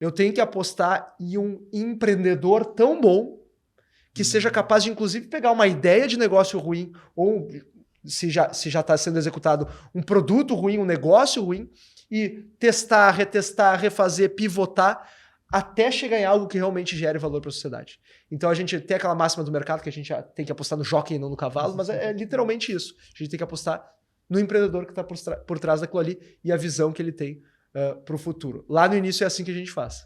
Eu tenho que apostar em um empreendedor tão bom que seja capaz de, inclusive, pegar uma ideia de negócio ruim ou, se já está sendo executado, um produto ruim, um negócio ruim, e testar, retestar, refazer, pivotar, até chegar em algo que realmente gere valor para a sociedade. Então a gente tem aquela máxima do mercado que a gente tem que apostar no jockey e não no cavalo, mas é literalmente isso. A gente tem que apostar no empreendedor que está por trás daquilo ali e a visão que ele tem para o futuro. Lá no início é assim que a gente faz.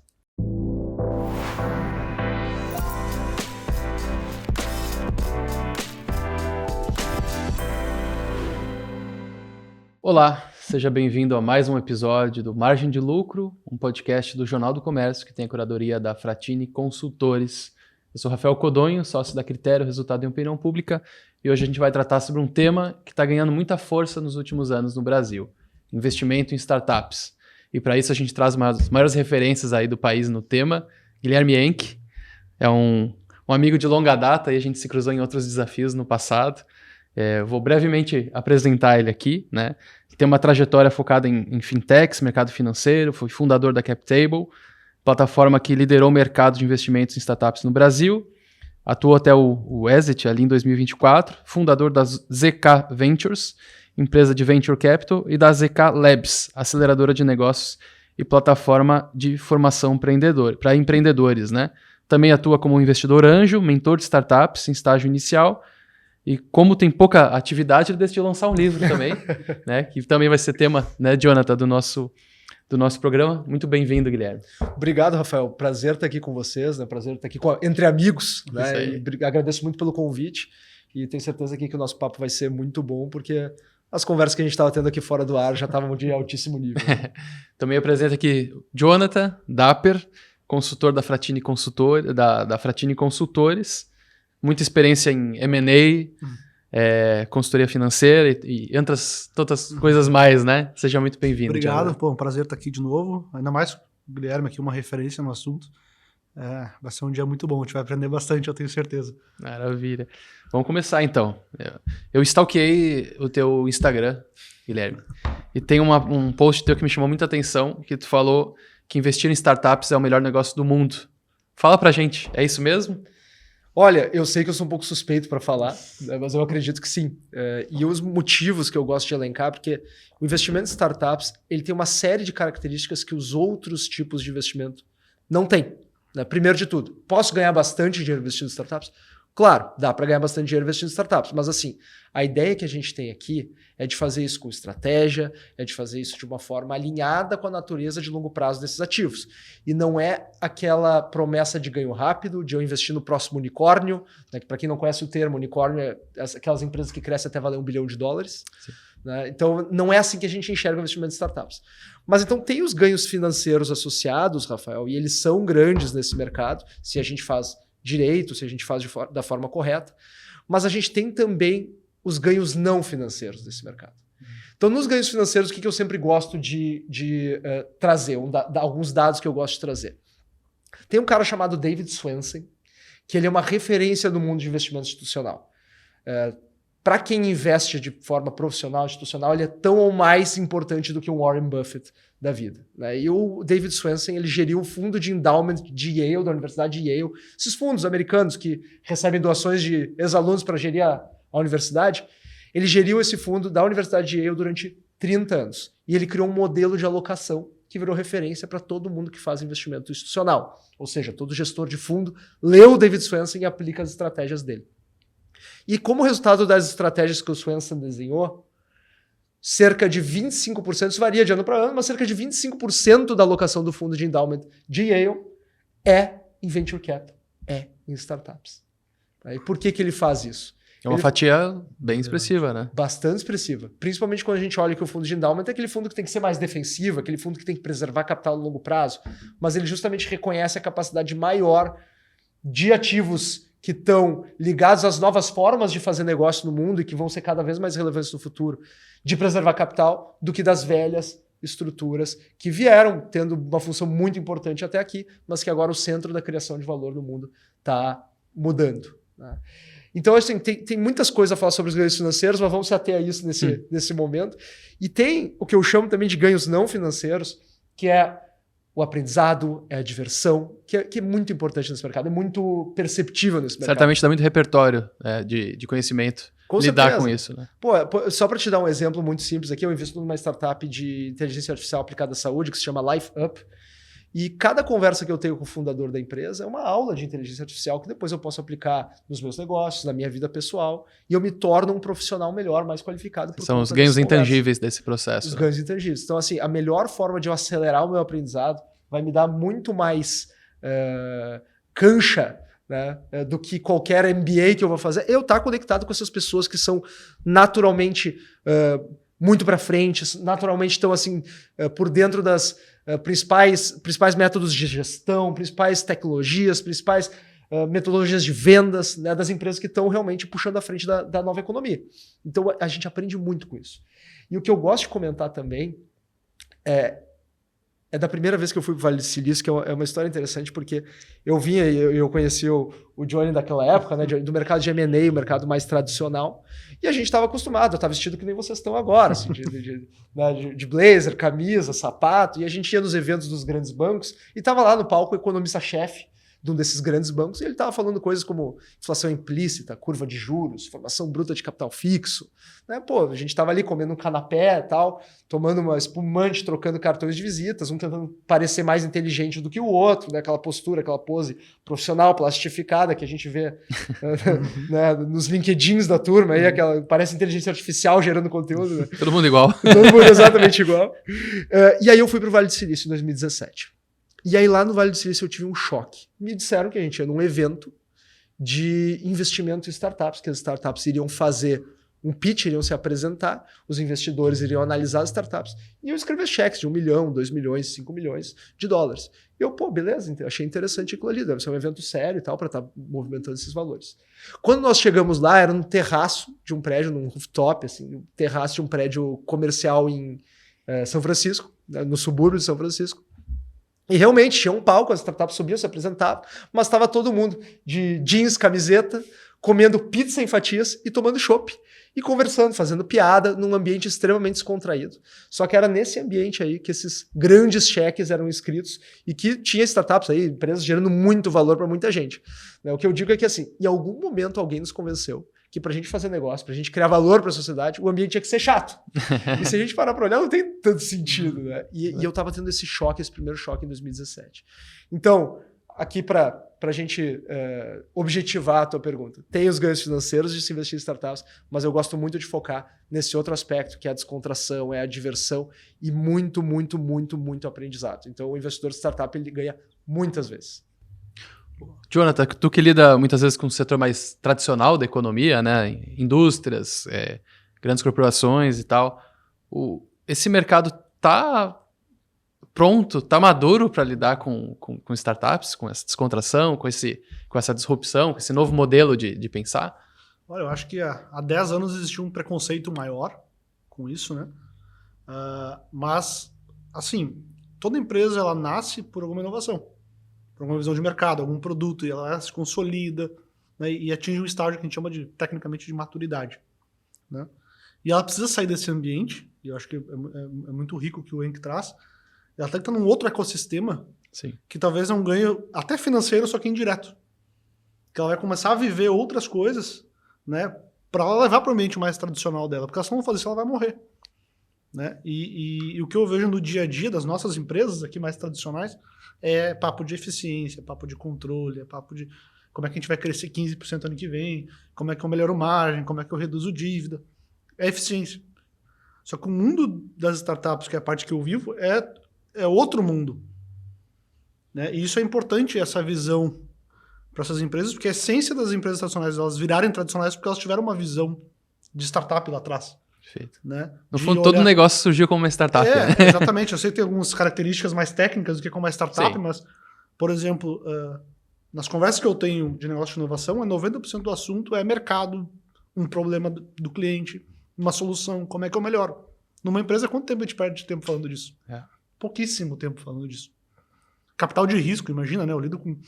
Olá, seja bem-vindo a mais um episódio do Margem de Lucro, um podcast do Jornal do Comércio que tem a curadoria da Fratini Consultores. Eu sou Rafael Codonho, sócio da Critério Resultado em Opinião Pública, e hoje a gente vai tratar sobre um tema que está ganhando muita força nos últimos anos no Brasil: investimento em startups. E para isso a gente traz as maiores referências aí do país no tema. Guilherme Henke é um amigo de longa data e a gente se cruzou em outros desafios no passado. Vou brevemente apresentar ele aqui, né? Ele tem uma trajetória focada em fintechs, mercado financeiro, foi fundador da CapTable, plataforma que liderou o mercado de investimentos em startups no Brasil, atuou até o Exit ali em 2024, fundador da ZK Ventures, empresa de Venture Capital, e da ZK Labs, aceleradora de negócios e plataforma de formação para empreendedores, né? Também atua como investidor anjo, mentor de startups em estágio inicial. E como tem pouca atividade, ele decidiu lançar um livro também, né? Que também vai ser tema, né, Jonathan, do nosso programa. Muito bem-vindo, Guilherme. Obrigado, Rafael. Prazer estar aqui com vocês, né? Prazer estar aqui entre amigos, né? E agradeço muito pelo convite e tenho certeza aqui que o nosso papo vai ser muito bom, porque as conversas que a gente estava tendo aqui fora do ar já estavam de altíssimo nível. Também apresento aqui Jonathan Dapper, consultor da Fratini da Fratini Consultores. Muita experiência em M&A, consultoria financeira e tantas coisas mais, né? Seja muito bem-vindo. Obrigado, pô, um prazer estar aqui de novo. Ainda mais o Guilherme aqui, uma referência no assunto. Vai ser um dia muito bom, a gente vai aprender bastante, eu tenho certeza. Maravilha. Vamos começar então. Eu stalkeei o teu Instagram, Guilherme, e tem um post teu que me chamou muita atenção, que tu falou que investir em startups é o melhor negócio do mundo. Fala pra gente, é isso mesmo? Olha, eu sei que eu sou um pouco suspeito para falar, né, mas eu acredito que sim. E os motivos que eu gosto de elencar, porque o investimento em startups ele tem uma série de características que os outros tipos de investimento não têm. Né? Primeiro de tudo, posso ganhar bastante dinheiro investindo em startups? Claro, dá para ganhar bastante dinheiro investindo em startups, mas assim, a ideia que a gente tem aqui é de fazer isso com estratégia, é de fazer isso de uma forma alinhada com a natureza de longo prazo desses ativos. E não é aquela promessa de ganho rápido, de eu investir no próximo unicórnio, né, que para quem não conhece o termo, unicórnio é aquelas empresas que crescem até valer $1 bilhão. Né? Então não é assim que a gente enxerga o investimento em startups. Mas então tem os ganhos financeiros associados, Rafael, e eles são grandes nesse mercado, se a gente faz direito, se a gente faz da forma correta, mas a gente tem também os ganhos não financeiros desse mercado. Então, nos ganhos financeiros, o que eu sempre gosto de trazer? Alguns dados que eu gosto de trazer. Tem um cara chamado David Swensen, que ele é uma referência no mundo de investimento institucional. Para quem investe de forma profissional, institucional, ele é tão ou mais importante do que um Warren Buffett da vida. Né? E o David Swensen, ele geriu o fundo de endowment de Yale, da Universidade de Yale. Esses fundos americanos que recebem doações de ex-alunos para gerir a universidade, ele geriu esse fundo da Universidade de Yale durante 30 anos. E ele criou um modelo de alocação que virou referência para todo mundo que faz investimento institucional. Ou seja, todo gestor de fundo leu o David Swensen e aplica as estratégias dele. E como resultado das estratégias que o Swensen desenhou, cerca de 25%, isso varia de ano para ano, mas cerca de 25% da alocação do fundo de endowment de Yale é em venture capital, é em startups. E por que ele faz isso? É uma fatia bem expressiva, né? Bastante expressiva. Principalmente quando a gente olha que o fundo de endowment é aquele fundo que tem que ser mais defensivo, aquele fundo que tem que preservar capital a longo prazo, mas ele justamente reconhece a capacidade maior de ativos que estão ligados às novas formas de fazer negócio no mundo e que vão ser cada vez mais relevantes no futuro, de preservar capital, do que das velhas estruturas que vieram tendo uma função muito importante até aqui, mas que agora o centro da criação de valor no mundo está mudando. Né? Então, assim, tem muitas coisas a falar sobre os ganhos financeiros, mas vamos se ater a isso nesse momento. E tem o que eu chamo também de ganhos não financeiros, que é o aprendizado, é a diversão, que é muito importante nesse mercado, é muito perceptível nesse mercado. Certamente dá muito repertório de conhecimento. Com lidar certeza. com isso, né? Pô, só para te dar um exemplo muito simples aqui, eu invisto numa startup de inteligência artificial aplicada à saúde, que se chama LifeUp, e cada conversa que eu tenho com o fundador da empresa é uma aula de inteligência artificial que depois eu posso aplicar nos meus negócios, na minha vida pessoal, e eu me torno um profissional melhor, mais qualificado. São os ganhos intangíveis desse processo. Os ganhos intangíveis. Então, assim, a melhor forma de eu acelerar o meu aprendizado vai me dar muito mais cancha, né, do que qualquer MBA que eu vou fazer. Eu estar conectado com essas pessoas que são naturalmente muito para frente, naturalmente estão assim, por dentro das principais métodos de gestão, principais tecnologias, principais metodologias de vendas, né, das empresas que estão realmente puxando à frente da nova economia. Então a gente aprende muito com isso. E o que eu gosto de comentar também é da primeira vez que eu fui para o Vale do Silício, que é uma história interessante, porque eu conheci o Johnny daquela época, né, do mercado de M&A, o mercado mais tradicional, e a gente estava acostumado, eu estava vestido que nem vocês estão agora, assim, de blazer, camisa, sapato, e a gente ia nos eventos dos grandes bancos, e estava lá no palco o economista-chefe de um desses grandes bancos, e ele estava falando coisas como inflação implícita, curva de juros, formação bruta de capital fixo. Né? Pô, a gente estava ali comendo um canapé e tal, tomando uma espumante, trocando cartões de visitas, um tentando parecer mais inteligente do que o outro, né? Aquela postura, aquela pose profissional, plastificada que a gente vê né, nos LinkedIns da turma, aí, aquela, parece inteligência artificial gerando conteúdo. Né? Todo mundo igual. Todo mundo exatamente igual. E aí eu fui para o Vale do Silício em 2017. E aí lá no Vale do Silício eu tive um choque. Me disseram que a gente ia num evento de investimento em startups, que as startups iriam fazer um pitch, iriam se apresentar, os investidores iriam analisar as startups e iam escrever cheques de 1 milhão, 2 milhões, 5 milhões de dólares. E eu, beleza, achei interessante aquilo ali, deve ser um evento sério e tal, para estar movimentando esses valores. Quando nós chegamos lá, era num terraço de um prédio, num rooftop, assim, um terraço de um prédio comercial em São Francisco, no subúrbio de São Francisco. E realmente tinha um palco, as startups subiam, se apresentavam, mas estava todo mundo de jeans, camiseta, comendo pizza em fatias e tomando chopp. E conversando, fazendo piada, num ambiente extremamente descontraído. Só que era nesse ambiente aí que esses grandes cheques eram escritos e que tinha startups aí, empresas gerando muito valor para muita gente. O que eu digo é que, assim, em algum momento alguém nos convenceu que para a gente fazer negócio, para a gente criar valor para a sociedade, o ambiente tinha que ser chato. E se a gente parar para olhar, não tem tanto sentido. Né? E eu estava tendo esse primeiro choque em 2017. Então, aqui para a gente objetivar a tua pergunta, tem os ganhos financeiros de se investir em startups, mas eu gosto muito de focar nesse outro aspecto, que é a descontração, é a diversão e muito, muito, muito, muito aprendizado. Então, o investidor de startup ele ganha muitas vezes. Jonathan, tu que lida muitas vezes com o setor mais tradicional da economia, né? Indústrias, grandes corporações e tal, esse mercado está pronto, está maduro para lidar com startups, com essa descontração, com essa disrupção, com esse novo modelo de pensar? Olha, eu acho que há 10 anos existia um preconceito maior com isso, né? Mas, assim, toda empresa ela nasce por alguma inovação, por alguma visão de mercado, algum produto, e ela se consolida, né, e atinge um estágio que a gente chama tecnicamente de maturidade. Né? E ela precisa sair desse ambiente, e eu acho que é muito rico o que o Henk traz. Ela tem que estar num outro ecossistema. Sim. Que talvez é um ganho até financeiro, só que indireto. Que ela vai começar a viver outras coisas, né, para ela levar para o ambiente mais tradicional dela, porque se ela não fazer isso, ela vai morrer. Né? E o que eu vejo no dia a dia das nossas empresas aqui mais tradicionais é papo de eficiência, papo de controle, é papo de como é que a gente vai crescer 15% ano que vem, como é que eu melhoro margem, como é que eu reduzo dívida. É eficiência. Só que o mundo das startups, que é a parte que eu vivo, é outro mundo. Né? E isso é importante, essa visão para essas empresas, porque a essência das empresas tradicionais, elas virarem tradicionais porque elas tiveram uma visão de startup lá atrás. Perfeito. Né? No fundo, todo negócio surgiu como uma startup. Né? Exatamente. Eu sei que tem algumas características mais técnicas do que como uma startup, sim, mas, por exemplo, nas conversas que eu tenho de negócio de inovação, 90% do assunto é mercado, um problema do cliente, uma solução, como é que eu melhoro. Numa empresa, quanto tempo a gente perde de tempo falando disso? Pouquíssimo tempo falando disso. Capital de risco, imagina, né? Eu lido com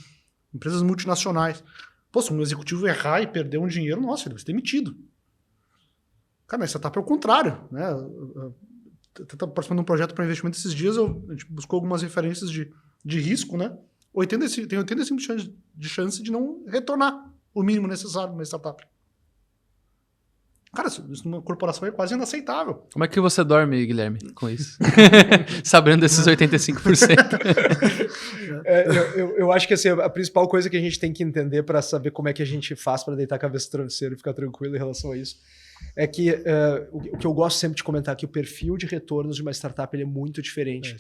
empresas multinacionais. Pô, se um executivo errar e perder um dinheiro, nossa, ele vai ser demitido. Cara, na startup é o contrário, né? Eu participando de um projeto para investimento esses dias, a gente buscou algumas referências de de risco, né? Tem 85% de chance de não retornar o mínimo necessário numa startup. Cara, isso numa corporação é quase inaceitável. Como é que você dorme, Guilherme, com isso? Sabendo desses 85%. Eu acho que assim, a principal coisa que a gente tem que entender para saber como é que a gente faz para deitar a cabeça no travesseiro e ficar tranquilo em relação a isso é que o que eu gosto sempre de comentar é que o perfil de retornos de uma startup ele é muito diferente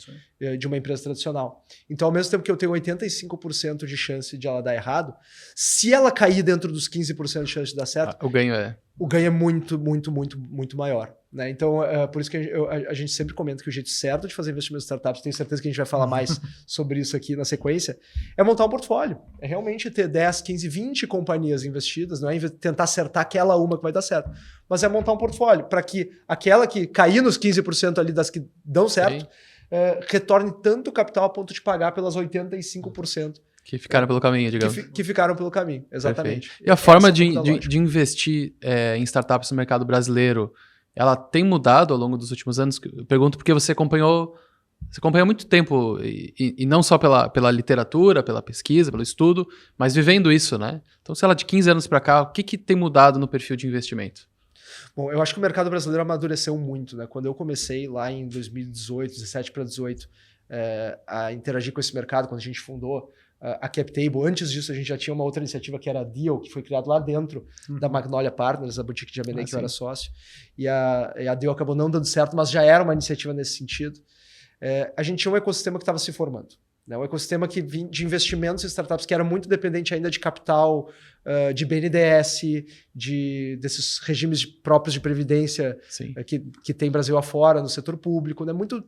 de uma empresa tradicional. Então, ao mesmo tempo que eu tenho 85% de chance de ela dar errado, se ela cair dentro dos 15% de chance de dar certo, o ganho é muito, muito, muito, muito maior. Né? Então, por isso que a gente sempre comenta que o jeito certo de fazer investimento em startups, tenho certeza que a gente vai falar mais sobre isso aqui na sequência, é montar um portfólio. É realmente ter 10, 15, 20 companhias investidas, não é tentar acertar aquela uma que vai dar certo, mas é montar um portfólio para que aquela que cair nos 15% ali das que dão certo, retorne tanto capital a ponto de pagar pelas 85%. Que ficaram pelo caminho, digamos. Que ficaram pelo caminho, exatamente. Perfeito. E a forma de investir em startups no mercado brasileiro, ela tem mudado ao longo dos últimos anos? Eu pergunto porque você acompanhou há muito tempo, e não só pela literatura, pela pesquisa, pelo estudo, mas vivendo isso, né? Então, sei lá, de 15 anos para cá, o que tem mudado no perfil de investimento? Bom, eu acho que o mercado brasileiro amadureceu muito, né? Quando eu comecei lá em 2018, 17 para 18, a interagir com esse mercado, quando a gente fundou a CapTable, antes disso a gente já tinha uma outra iniciativa que era a Deal, que foi criada lá dentro da Magnolia Partners, a boutique de M&A que eu era sócio, e a Deal acabou não dando certo, mas já era uma iniciativa nesse sentido. A gente tinha um ecossistema que estava se formando, né? Um ecossistema de investimentos em startups que era muito dependente ainda de capital, de BNDES, desses regimes próprios de previdência que tem Brasil afora, no setor público, né? Muito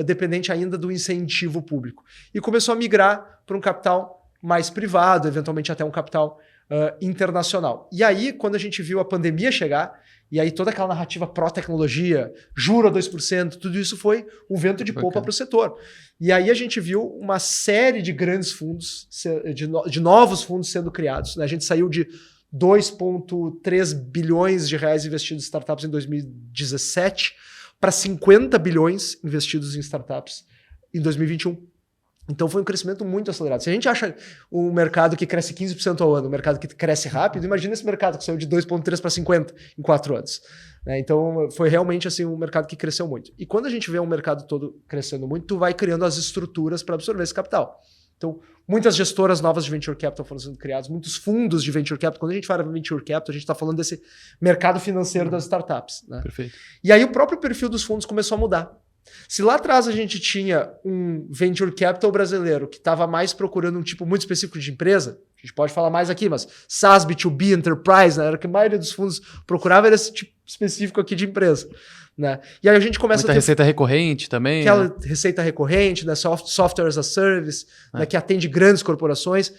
dependente ainda do incentivo público. E começou a migrar para um capital mais privado, eventualmente até um capital internacional. E aí, quando a gente viu a pandemia chegar, e aí toda aquela narrativa pró-tecnologia, juro a 2%, tudo isso foi um vento de popa para o setor. E aí a gente viu uma série de grandes fundos, de novos fundos sendo criados. Né? A gente saiu de 2,3 bilhões de reais investidos em startups em 2017 para 50 bilhões investidos em startups em 2021. Então foi um crescimento muito acelerado. Se a gente acha um mercado que cresce 15% ao ano, um mercado que cresce rápido, imagina esse mercado que saiu de 2,3 para 50 em 4 anos. Né? Então foi realmente assim, um mercado que cresceu muito. E quando a gente vê um mercado todo crescendo muito, tu vai criando as estruturas para absorver esse capital. Então, muitas gestoras novas de Venture Capital foram sendo criadas, muitos fundos de Venture Capital. Quando a gente fala de Venture Capital, a gente está falando desse mercado financeiro das startups. Né? Perfeito. E aí o próprio perfil dos fundos começou a mudar. Se lá atrás a gente tinha um venture capital brasileiro que estava mais procurando um tipo muito específico de empresa, a gente pode falar mais aqui, mas SaaS, B2B, Enterprise, né, era o que a maioria dos fundos procurava, era esse tipo específico aqui de empresa. Né? E aí a gente começa muita a ter receita recorrente também. Aquela receita recorrente, né, software as a service, né, que atende grandes corporações.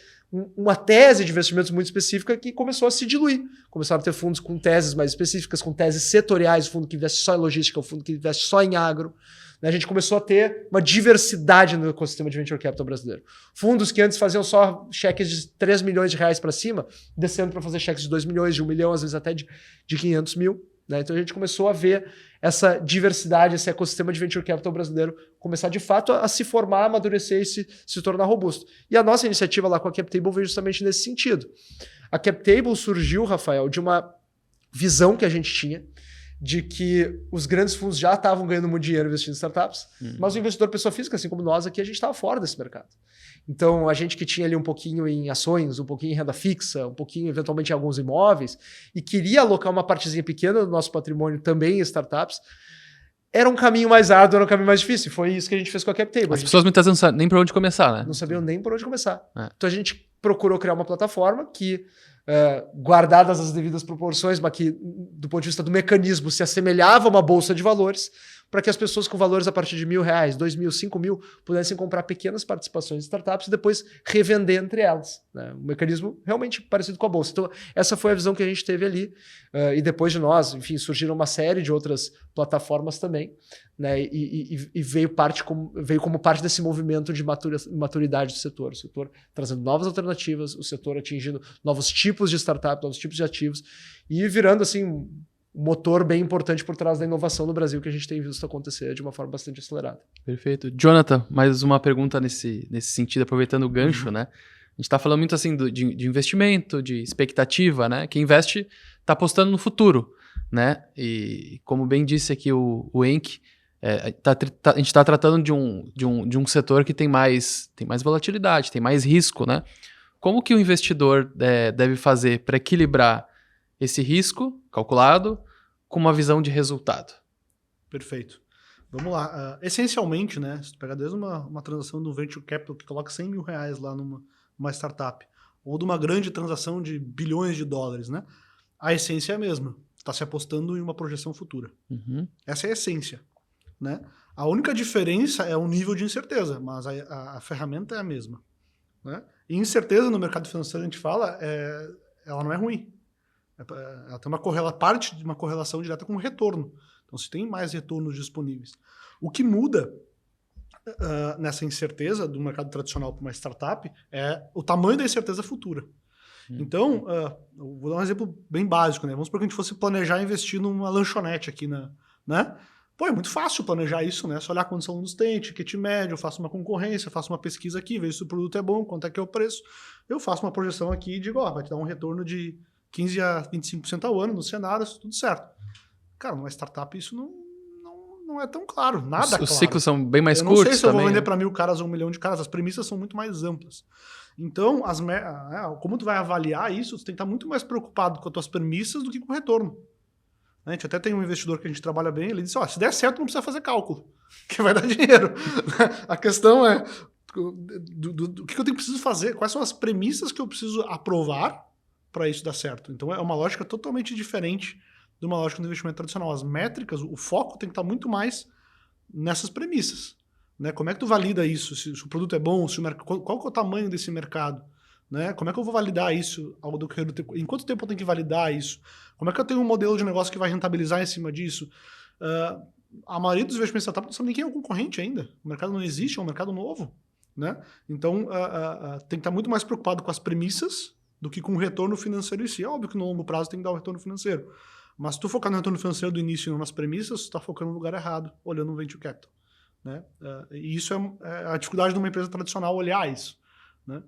Uma tese de investimentos muito específica que começou a se diluir. Começaram a ter fundos com teses mais específicas, com teses setoriais, o fundo que investe só em logística, o fundo que investe só em agro. A gente começou a ter uma diversidade no ecossistema de Venture Capital brasileiro. Fundos que antes faziam só cheques de 3 milhões de reais para cima, descendo para fazer cheques de 2 milhões, de 1 milhão, às vezes até de 500 mil. Né? Então a gente começou a ver essa diversidade, esse ecossistema de Venture Capital brasileiro começar de fato a se formar, amadurecer e se tornar robusto. E a nossa iniciativa lá com a CapTable veio justamente nesse sentido. A CapTable surgiu, Rafael, de uma visão que a gente tinha de que os grandes fundos já estavam ganhando muito dinheiro investindo em startups, mas o investidor pessoa física, assim como nós aqui, a gente estava fora desse mercado. Então, a gente que tinha ali um pouquinho em ações, um pouquinho em renda fixa, um pouquinho eventualmente em alguns imóveis, e queria alocar uma partezinha pequena do nosso patrimônio também em startups, era um caminho mais árduo, era um caminho mais difícil. Foi isso que a gente fez com a CapTable. As pessoas muitas vezes não sabem nem por onde começar, né? Não sabiam nem por onde começar. Então, a gente procurou criar uma plataforma que, guardadas as devidas proporções, mas que, do ponto de vista do mecanismo, se assemelhava a uma bolsa de valores, para que as pessoas com valores a partir de R$1.000, R$2.000, R$5.000 pudessem comprar pequenas participações de startups e depois revender entre elas. Né? Um mecanismo realmente parecido com a bolsa. Então, essa foi a visão que a gente teve ali. E depois de nós, enfim, surgiram uma série de outras plataformas também. Né? E veio como parte desse movimento de maturidade do setor. O setor trazendo novas alternativas, o setor atingindo novos tipos de startup, novos tipos de ativos e virando assim motor bem importante por trás da inovação no Brasil que a gente tem visto acontecer de uma forma bastante acelerada. Perfeito. Jonathan, mais uma pergunta nesse sentido, aproveitando o gancho, né? A gente está falando muito assim de investimento, de expectativa, né? Quem investe está apostando no futuro, né? E como bem disse aqui o Henk, a gente está tratando de um setor que tem mais volatilidade, tem mais risco, né? Como que o investidor deve fazer para equilibrar esse risco calculado com uma visão de resultado? Perfeito. Vamos lá. Essencialmente, né? Se tu pegar desde uma transação do Venture Capital que coloca R$100 mil lá numa startup, ou de uma grande transação de bilhões de dólares, né? A essência é a mesma. Está se apostando em uma projeção futura. Uhum. Essa é a essência, né? A única diferença é o nível de incerteza, mas a ferramenta é a mesma, né? E incerteza no mercado financeiro, a gente fala, ela não é ruim. Ela tem parte de uma correlação direta com o retorno. Então, se tem mais retornos disponíveis. O que muda nessa incerteza do mercado tradicional para uma startup é o tamanho da incerteza futura. Então, eu vou dar um exemplo bem básico, né? Vamos supor que a gente fosse planejar investir numa lanchonete aqui, né? Pô, é muito fácil planejar isso, né? Só olhar quantos alunos tem, ticket médio, eu faço uma concorrência, faço uma pesquisa aqui, vejo se o produto é bom, quanto é que é o preço. Eu faço uma projeção aqui e digo, vai te dar um retorno de 15% a 25% ao ano nos cenários, tudo certo. Cara, numa startup isso não é tão claro, nada claro. Os ciclos são bem mais curtos também. Eu não sei se eu vou vender para 1.000 caras ou 1 milhão de caras, as premissas são muito mais amplas. Então, como tu vai avaliar isso, tu tem que estar muito mais preocupado com as tuas premissas do que com o retorno. A gente até tem um investidor que a gente trabalha bem, ele disse, se der certo não precisa fazer cálculo, que vai dar dinheiro. A questão é, do que eu preciso fazer, quais são as premissas que eu preciso aprovar para isso dar certo. Então é uma lógica totalmente diferente de uma lógica do investimento tradicional. As métricas, o foco tem que estar muito mais nessas premissas, né? Como é que tu valida isso? Se o produto é bom, qual que é o tamanho desse mercado? Né? Como é que eu vou validar isso ao decorrer do tempo? Em quanto tempo eu tenho que validar isso? Como é que eu tenho um modelo de negócio que vai rentabilizar em cima disso? A maioria dos investimentos de startup não sabe nem quem é o concorrente ainda. O mercado não existe, é um mercado novo. Né? Então, tem que estar muito mais preocupado com as premissas do que com o retorno financeiro em si. É óbvio que no longo prazo tem que dar o retorno financeiro. Mas se tu focar no retorno financeiro do início e não nas premissas, tu está focando no lugar errado, olhando no venture capital. Né? E isso é a dificuldade de uma empresa tradicional olhar isso. Né?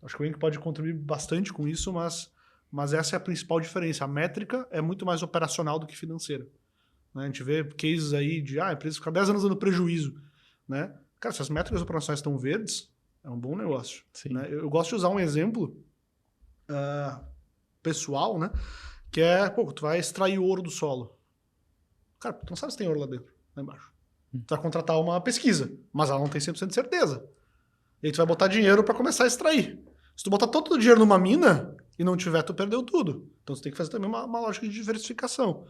Acho que o Henk pode contribuir bastante com isso, mas essa é a principal diferença. A métrica é muito mais operacional do que financeira. Né? A gente vê cases aí de a empresa fica 10 anos dando prejuízo. Né? Cara, se as métricas operacionais estão verdes, é um bom negócio. Né? Eu gosto de usar um exemplo pessoal, né? Que é, tu vai extrair ouro do solo. Cara, tu não sabe se tem ouro lá dentro, lá embaixo. Tu vai contratar uma pesquisa, mas ela não tem 100% de certeza. E aí tu vai botar dinheiro para começar a extrair. Se tu botar todo o dinheiro numa mina e não tiver, tu perdeu tudo. Então tu tem que fazer também uma lógica de diversificação.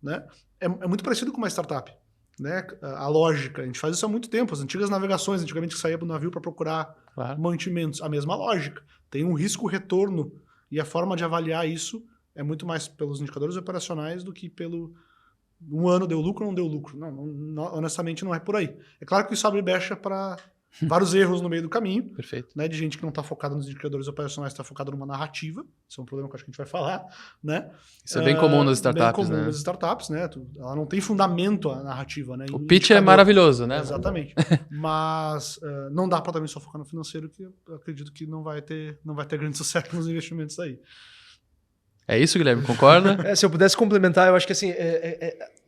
Né? É muito parecido com uma startup. Né? A lógica, a gente faz isso há muito tempo. As antigas navegações, antigamente que saía do navio para procurar mantimentos. A mesma lógica. Tem um risco-retorno e a forma de avaliar isso é muito mais pelos indicadores operacionais do que pelo um ano deu lucro ou não deu lucro. Não, honestamente, não é por aí. É claro que isso abre brecha para vários erros no meio do caminho. Perfeito. Né, de gente que não está focada nos indicadores operacionais, está focada numa narrativa. Isso é um problema que eu acho que a gente vai falar. Né? Isso é bem comum nas startups. Bem comum nas startups, né? Ela não tem fundamento a narrativa. Né? O pitch é maravilhoso, né? Exatamente. Mas não dá para também só focar no financeiro, que eu acredito que não vai ter grande sucesso nos investimentos aí. É isso, Guilherme? Concorda? Se eu pudesse complementar, eu acho que assim,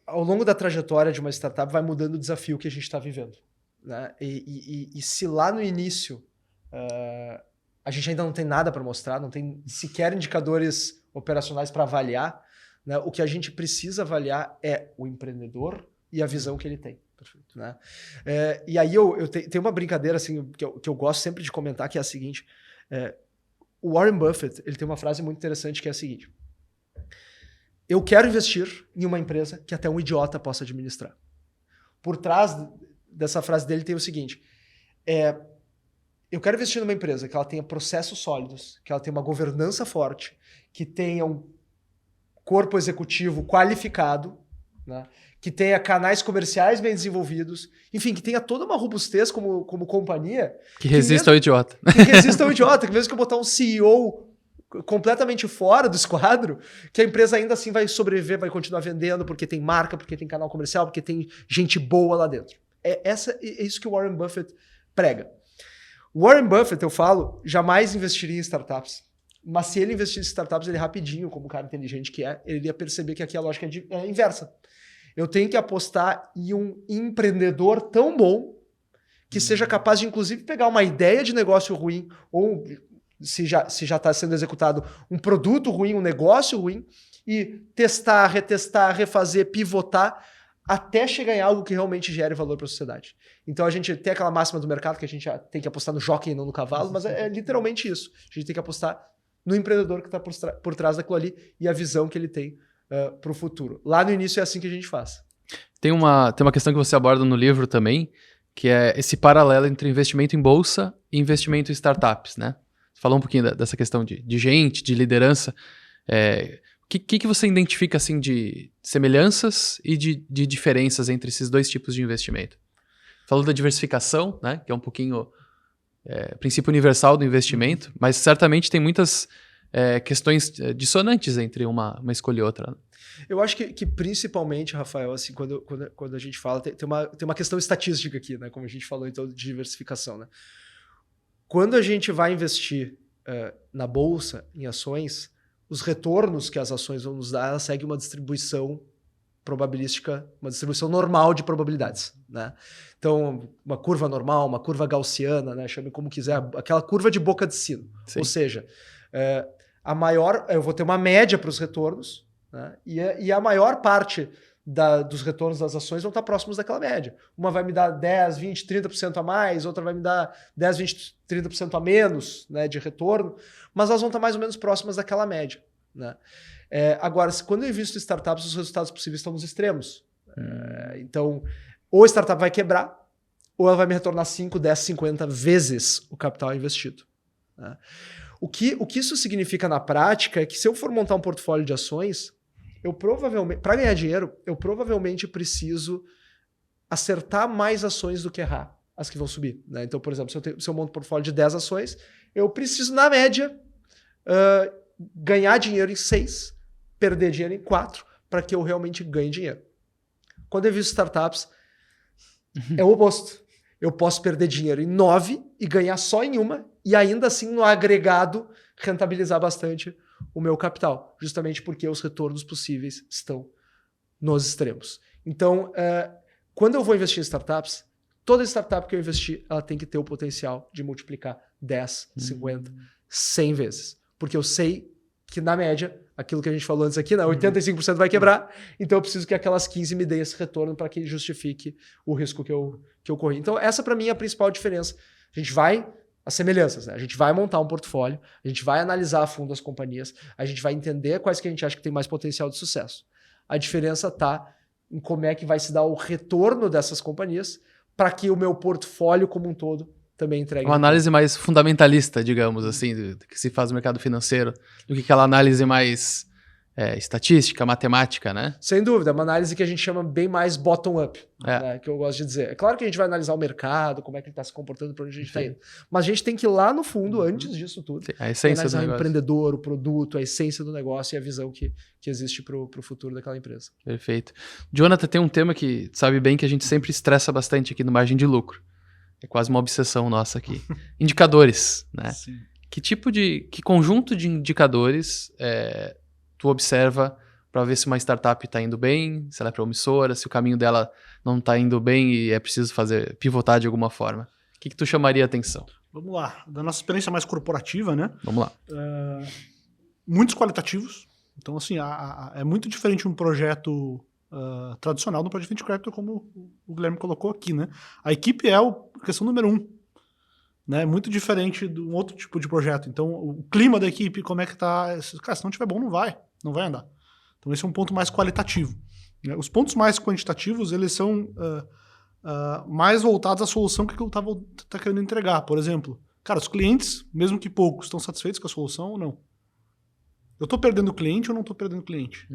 ao longo da trajetória de uma startup vai mudando o desafio que a gente está vivendo. Né? E se lá no início a gente ainda não tem nada para mostrar, não tem sequer indicadores operacionais para avaliar, né? O que a gente precisa avaliar é o empreendedor e a visão que ele tem. Perfeito. Né? E aí eu tenho uma brincadeira assim, que eu gosto sempre de comentar, que é a seguinte... O Warren Buffett, ele tem uma frase muito interessante que é a seguinte: eu quero investir em uma empresa que até um idiota possa administrar. Por trás dessa frase dele tem o seguinte: eu quero investir numa empresa que ela tenha processos sólidos, que ela tenha uma governança forte, que tenha um corpo executivo qualificado, né? Que tenha canais comerciais bem desenvolvidos, enfim, que tenha toda uma robustez como companhia. Que resista ao idiota. Que resista ao idiota, que mesmo que eu botar um CEO completamente fora do esquadro, que a empresa ainda assim vai sobreviver, vai continuar vendendo, porque tem marca, porque tem canal comercial, porque tem gente boa lá dentro. É isso que o Warren Buffett prega. Warren Buffett, eu falo, jamais investiria em startups. Mas se ele investisse em startups, ele rapidinho, como um cara inteligente que é, ele ia perceber que aqui a lógica é inversa. Eu tenho que apostar em um empreendedor tão bom que seja capaz de, inclusive, pegar uma ideia de negócio ruim, ou se já está sendo executado um produto ruim, um negócio ruim, e testar, retestar, refazer, pivotar, até chegar em algo que realmente gere valor para a sociedade. Então a gente tem aquela máxima do mercado que a gente tem que apostar no jockey e não no cavalo, mas é literalmente isso. A gente tem que apostar no empreendedor que está por trás daquilo ali e a visão que ele tem para o futuro. Lá no início é assim que a gente faz. Tem uma questão que você aborda no livro também, que é esse paralelo entre investimento em bolsa e investimento em startups, né? Você falou um pouquinho dessa questão de gente, de liderança. O que você identifica assim, de semelhanças e de diferenças entre esses dois tipos de investimento? Falou da diversificação, né? Que é um pouquinho princípio universal do investimento, mas certamente tem muitas questões dissonantes entre uma escolha e outra. Eu acho que principalmente, Rafael, assim, quando a gente fala, tem uma questão estatística aqui, né? Como a gente falou então de diversificação, né? Quando a gente vai investir na bolsa, em ações, os retornos que as ações vão nos dar, elas seguem uma distribuição probabilística, uma distribuição normal de probabilidades, né? Então, uma curva normal, uma curva gaussiana, né? Chame como quiser, aquela curva de boca de sino. Sim. Ou seja, eu vou ter uma média para os retornos, né? E a maior parte dos retornos das ações vão estar próximos daquela média. Uma vai me dar 10, 20, 30% a mais, outra vai me dar 10, 20, 30% a menos, né, de retorno, mas elas vão estar mais ou menos próximas daquela média, né? Agora, quando eu invisto em startups, os resultados possíveis estão nos extremos. Então, ou a startup vai quebrar, ou ela vai me retornar 5, 10, 50 vezes o capital investido, né? O que isso significa na prática é que se eu for montar um portfólio de ações, para ganhar dinheiro, eu provavelmente preciso acertar mais ações do que errar as que vão subir, né? Então, por exemplo, se eu monto um portfólio de 10 ações, eu preciso, na média, ganhar dinheiro em 6, perder dinheiro em 4, para que eu realmente ganhe dinheiro. Quando eu invisto em startups, é o oposto. Eu posso perder dinheiro em 9 e ganhar só em uma, e ainda assim, no agregado, rentabilizar bastante o meu capital, justamente porque os retornos possíveis estão nos extremos. Então, quando eu vou investir em startups, toda startup que eu investir, ela tem que ter o potencial de multiplicar 10, 50, 100 vezes. Porque eu sei que, na média, aquilo que a gente falou antes aqui, né, 85% vai quebrar, então eu preciso que aquelas 15 me deem esse retorno para que justifique o risco que eu corri. Então, essa para mim é a principal diferença. As semelhanças, né? A gente vai montar um portfólio, a gente vai analisar a fundo as companhias, a gente vai entender quais que a gente acha que tem mais potencial de sucesso. A diferença está em como é que vai se dar o retorno dessas companhias para que o meu portfólio como um todo também entregue. Uma análise mais fundamentalista, digamos assim, do que se faz no mercado financeiro, do que aquela análise mais estatística, matemática, né? Sem dúvida, uma análise que a gente chama bem mais bottom-up, né, que eu gosto de dizer. É claro que a gente vai analisar o mercado, como é que ele está se comportando, para onde a gente está indo. Mas a gente tem que ir lá no fundo, antes disso tudo, a essência do negócio. O empreendedor, o produto, a essência do negócio e a visão que existe para o futuro daquela empresa. Perfeito. Jonathan, tem um tema que sabe bem que a gente sempre estressa bastante aqui no Margem de Lucro. É quase uma obsessão nossa aqui. Indicadores, né? Sim. Que conjunto de indicadores tu observa para ver se uma startup está indo bem, se ela é promissora, se o caminho dela não está indo bem e é preciso pivotar de alguma forma? O que tu chamaria a atenção? Vamos lá. Da nossa experiência mais corporativa, né? Vamos lá. Muitos qualitativos. Então, assim, é muito diferente um projeto tradicional do projeto Venture Capital, como o Guilherme colocou aqui, né? A equipe é a questão número 1. Né? Muito diferente de um outro tipo de projeto. Então, o clima da equipe, como é que tá? Cara, se não tiver bom, não vai andar. Então, esse é um ponto mais qualitativo. Né? Os pontos mais quantitativos, eles são mais voltados à solução que eu tá querendo entregar. Por exemplo, cara, os clientes, mesmo que poucos, estão satisfeitos com a solução ou não? Eu estou perdendo cliente ou não estou perdendo cliente?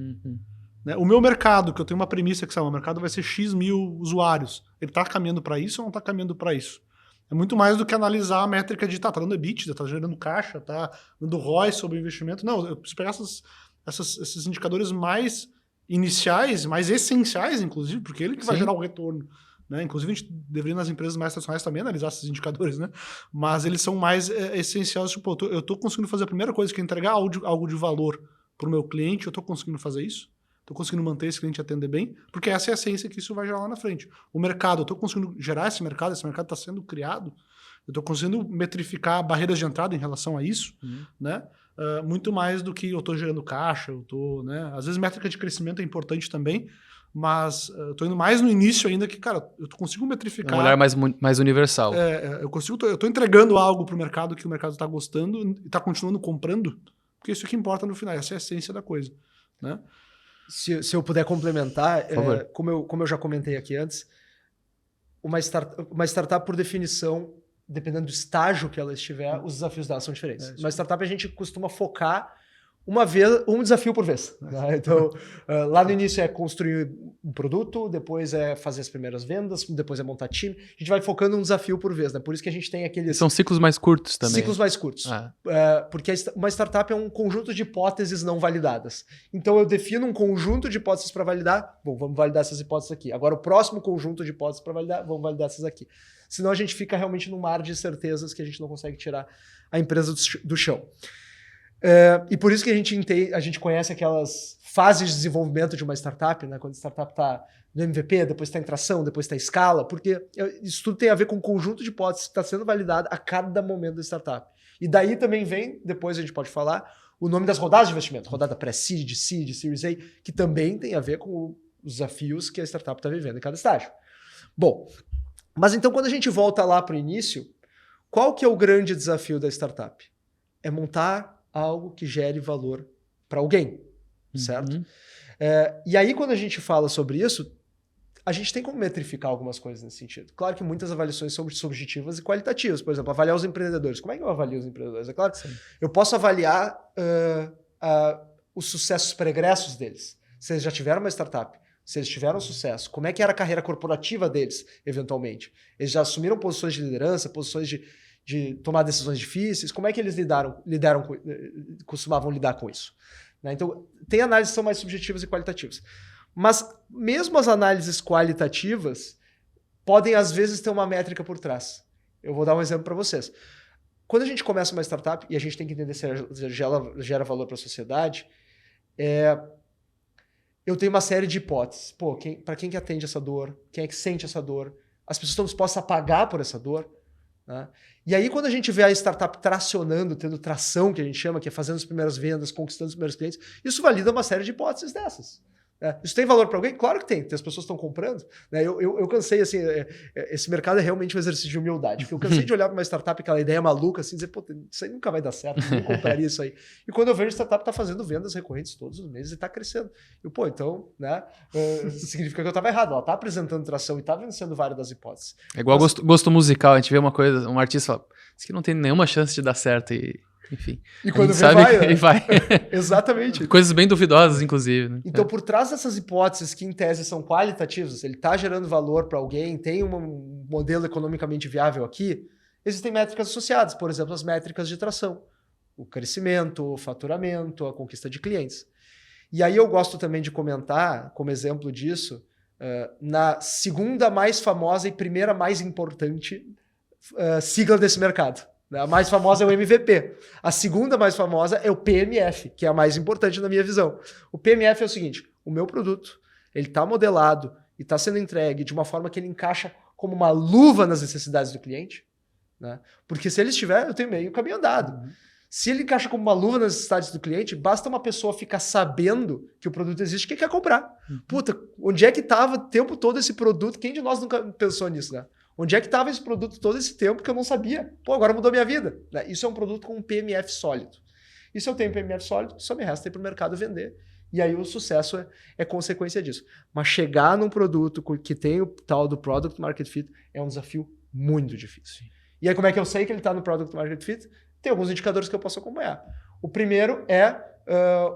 Né? O meu mercado, que eu tenho uma premissa que o mercado vai ser X mil usuários, ele está caminhando para isso ou não está caminhando para isso? É muito mais do que analisar a métrica de tá dando EBITDA, tá gerando caixa, tá dando ROI sobre o investimento. Não, eu preciso pegar esses indicadores mais iniciais, mais essenciais, inclusive, porque ele que vai gerar o retorno. Né? Inclusive, a gente deveria nas empresas mais tradicionais também analisar esses indicadores, né? Mas eles são mais essenciais. Tipo, eu tô conseguindo fazer a primeira coisa, que é entregar algo de valor para o meu cliente, eu tô conseguindo fazer isso? Estou conseguindo manter esse cliente atender bem? Porque essa é a essência que isso vai gerar lá na frente. O mercado, eu estou conseguindo gerar esse mercado está sendo criado, eu estou conseguindo metrificar barreiras de entrada em relação a isso, né? Muito mais do que eu estou gerando caixa, eu estou, né? Às vezes métrica de crescimento é importante também, mas eu estou indo mais no início ainda que, cara, eu consigo metrificar. É um olhar mais universal. Eu estou entregando algo para o mercado que o mercado está gostando e está continuando comprando, porque isso que importa no final, essa é a essência da coisa, né? Se eu puder complementar, como eu já comentei aqui antes, uma startup, por definição, dependendo do estágio que ela estiver, os desafios dela são diferentes. Uma startup a gente costuma focar um desafio por vez. Né? Então, lá no início é construir um produto, depois é fazer as primeiras vendas, depois é montar time. A gente vai focando um desafio por vez. Né? Por isso que a gente tem aqueles... São ciclos mais curtos também. Ciclos mais curtos. Porque uma startup é um conjunto de hipóteses não validadas. Então, eu defino um conjunto de hipóteses para validar. Bom, vamos validar essas hipóteses aqui. Agora, o próximo conjunto de hipóteses para validar, vamos validar essas aqui. Senão, a gente fica realmente num mar de certezas que a gente não consegue tirar a empresa do chão. E por isso que a gente conhece aquelas fases de desenvolvimento de uma startup, né? Quando a startup está no MVP, depois está em tração, depois está em escala, porque isso tudo tem a ver com um conjunto de hipóteses que está sendo validado a cada momento da startup. E daí também vem, depois a gente pode falar, o nome das rodadas de investimento, rodada pré-seed, seed, Series A, que também tem a ver com os desafios que a startup está vivendo em cada estágio. Bom, mas então quando a gente volta lá para o início, qual que é o grande desafio da startup? É montar algo que gere valor para alguém, certo? E aí, quando a gente fala sobre isso, a gente tem como metrificar algumas coisas nesse sentido. Claro que muitas avaliações são subjetivas e qualitativas. Por exemplo, avaliar os empreendedores. Como é que eu avalio os empreendedores? É claro que eu posso avaliar os sucessos pregressos deles. Se eles já tiveram uma startup, se eles tiveram sucesso, como é que era a carreira corporativa deles, eventualmente? Eles já assumiram posições de liderança, posições de tomar decisões difíceis, como é que eles costumavam lidar com isso? Né? Então, tem análises que são mais subjetivas e qualitativas. Mas mesmo as análises qualitativas podem, às vezes, ter uma métrica por trás. Eu vou dar um exemplo para vocês. Quando a gente começa uma startup, e a gente tem que entender se ela gera valor para a sociedade, eu tenho uma série de hipóteses. Para quem que atende essa dor? Quem é que sente essa dor? As pessoas estão dispostas a pagar por essa dor? Né? E aí, quando a gente vê a startup tracionando, tendo tração, que a gente chama, que é fazendo as primeiras vendas, conquistando os primeiros clientes, isso valida uma série de hipóteses dessas. Isso tem valor para alguém? Claro que tem. As pessoas estão comprando. Né? Eu cansei, assim, esse mercado é realmente um exercício de humildade. Porque eu cansei de olhar para uma startup, aquela ideia maluca, assim, dizer, pô, isso aí nunca vai dar certo, ninguém compraria isso aí. E quando eu vejo a startup está fazendo vendas recorrentes todos os meses e está crescendo. E, pô, então, né, significa que eu estava errado. Ela está apresentando tração e está vencendo várias das hipóteses. É igual gosto musical. A gente vê uma coisa, um artista fala, isso aqui não tem nenhuma chance de dar certo e... Enfim. E quando vai. Exatamente. Coisas bem duvidosas, inclusive. Né? Então, por trás dessas hipóteses que, em tese, são qualitativas, ele está gerando valor para alguém, tem um modelo economicamente viável aqui, existem métricas associadas. Por exemplo, as métricas de tração. O crescimento, o faturamento, a conquista de clientes. E aí eu gosto também de comentar, como exemplo disso, na segunda mais famosa e primeira mais importante sigla desse mercado. A mais famosa é o MVP. A segunda mais famosa é o PMF, que é a mais importante na minha visão. O PMF é o seguinte, o meu produto, ele está modelado e está sendo entregue de uma forma que ele encaixa como uma luva nas necessidades do cliente. Né? Porque se ele estiver, eu tenho meio caminho andado. Se ele encaixa como uma luva nas necessidades do cliente, basta uma pessoa ficar sabendo que o produto existe e que quer comprar. Puta, onde é que estava o tempo todo esse produto? Quem de nós nunca pensou nisso, né? Onde é que estava esse produto todo esse tempo que eu não sabia? Pô, agora mudou minha vida. Isso é um produto com um PMF sólido. E se eu tenho PMF sólido, só me resta ir para o mercado vender. E aí o sucesso é consequência disso. Mas chegar num produto que tem o tal do Product Market Fit é um desafio muito difícil. E aí como é que eu sei que ele está no Product Market Fit? Tem alguns indicadores que eu posso acompanhar. O primeiro é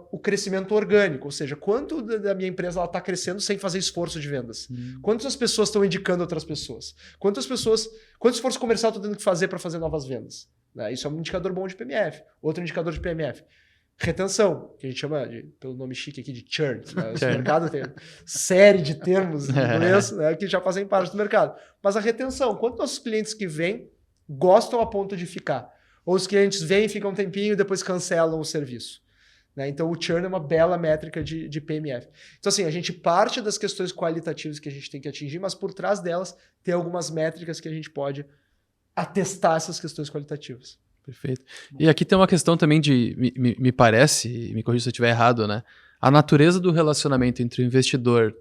o crescimento orgânico, ou seja, quanto da minha empresa está crescendo sem fazer esforço de vendas. Quantas pessoas estão indicando outras pessoas? Quanto esforço comercial estou tendo que fazer para fazer novas vendas? Né? Isso é um indicador bom de PMF. Outro indicador de PMF. Retenção, que a gente chama, pelo nome chique aqui, de churn. Né? Esse mercado tem série de termos em inglês, né, que já fazem parte do mercado. Mas a retenção, quantos nossos clientes que vêm gostam a ponto de ficar? Ou os clientes vêm, ficam um tempinho e depois cancelam o serviço? Né? Então o churn é uma bela métrica de PMF. Então assim, a gente parte das questões qualitativas que a gente tem que atingir, mas por trás delas tem algumas métricas que a gente pode atestar essas questões qualitativas. Perfeito. E aqui tem uma questão também me parece, me corrija se eu estiver errado, né? A natureza do relacionamento entre o investidor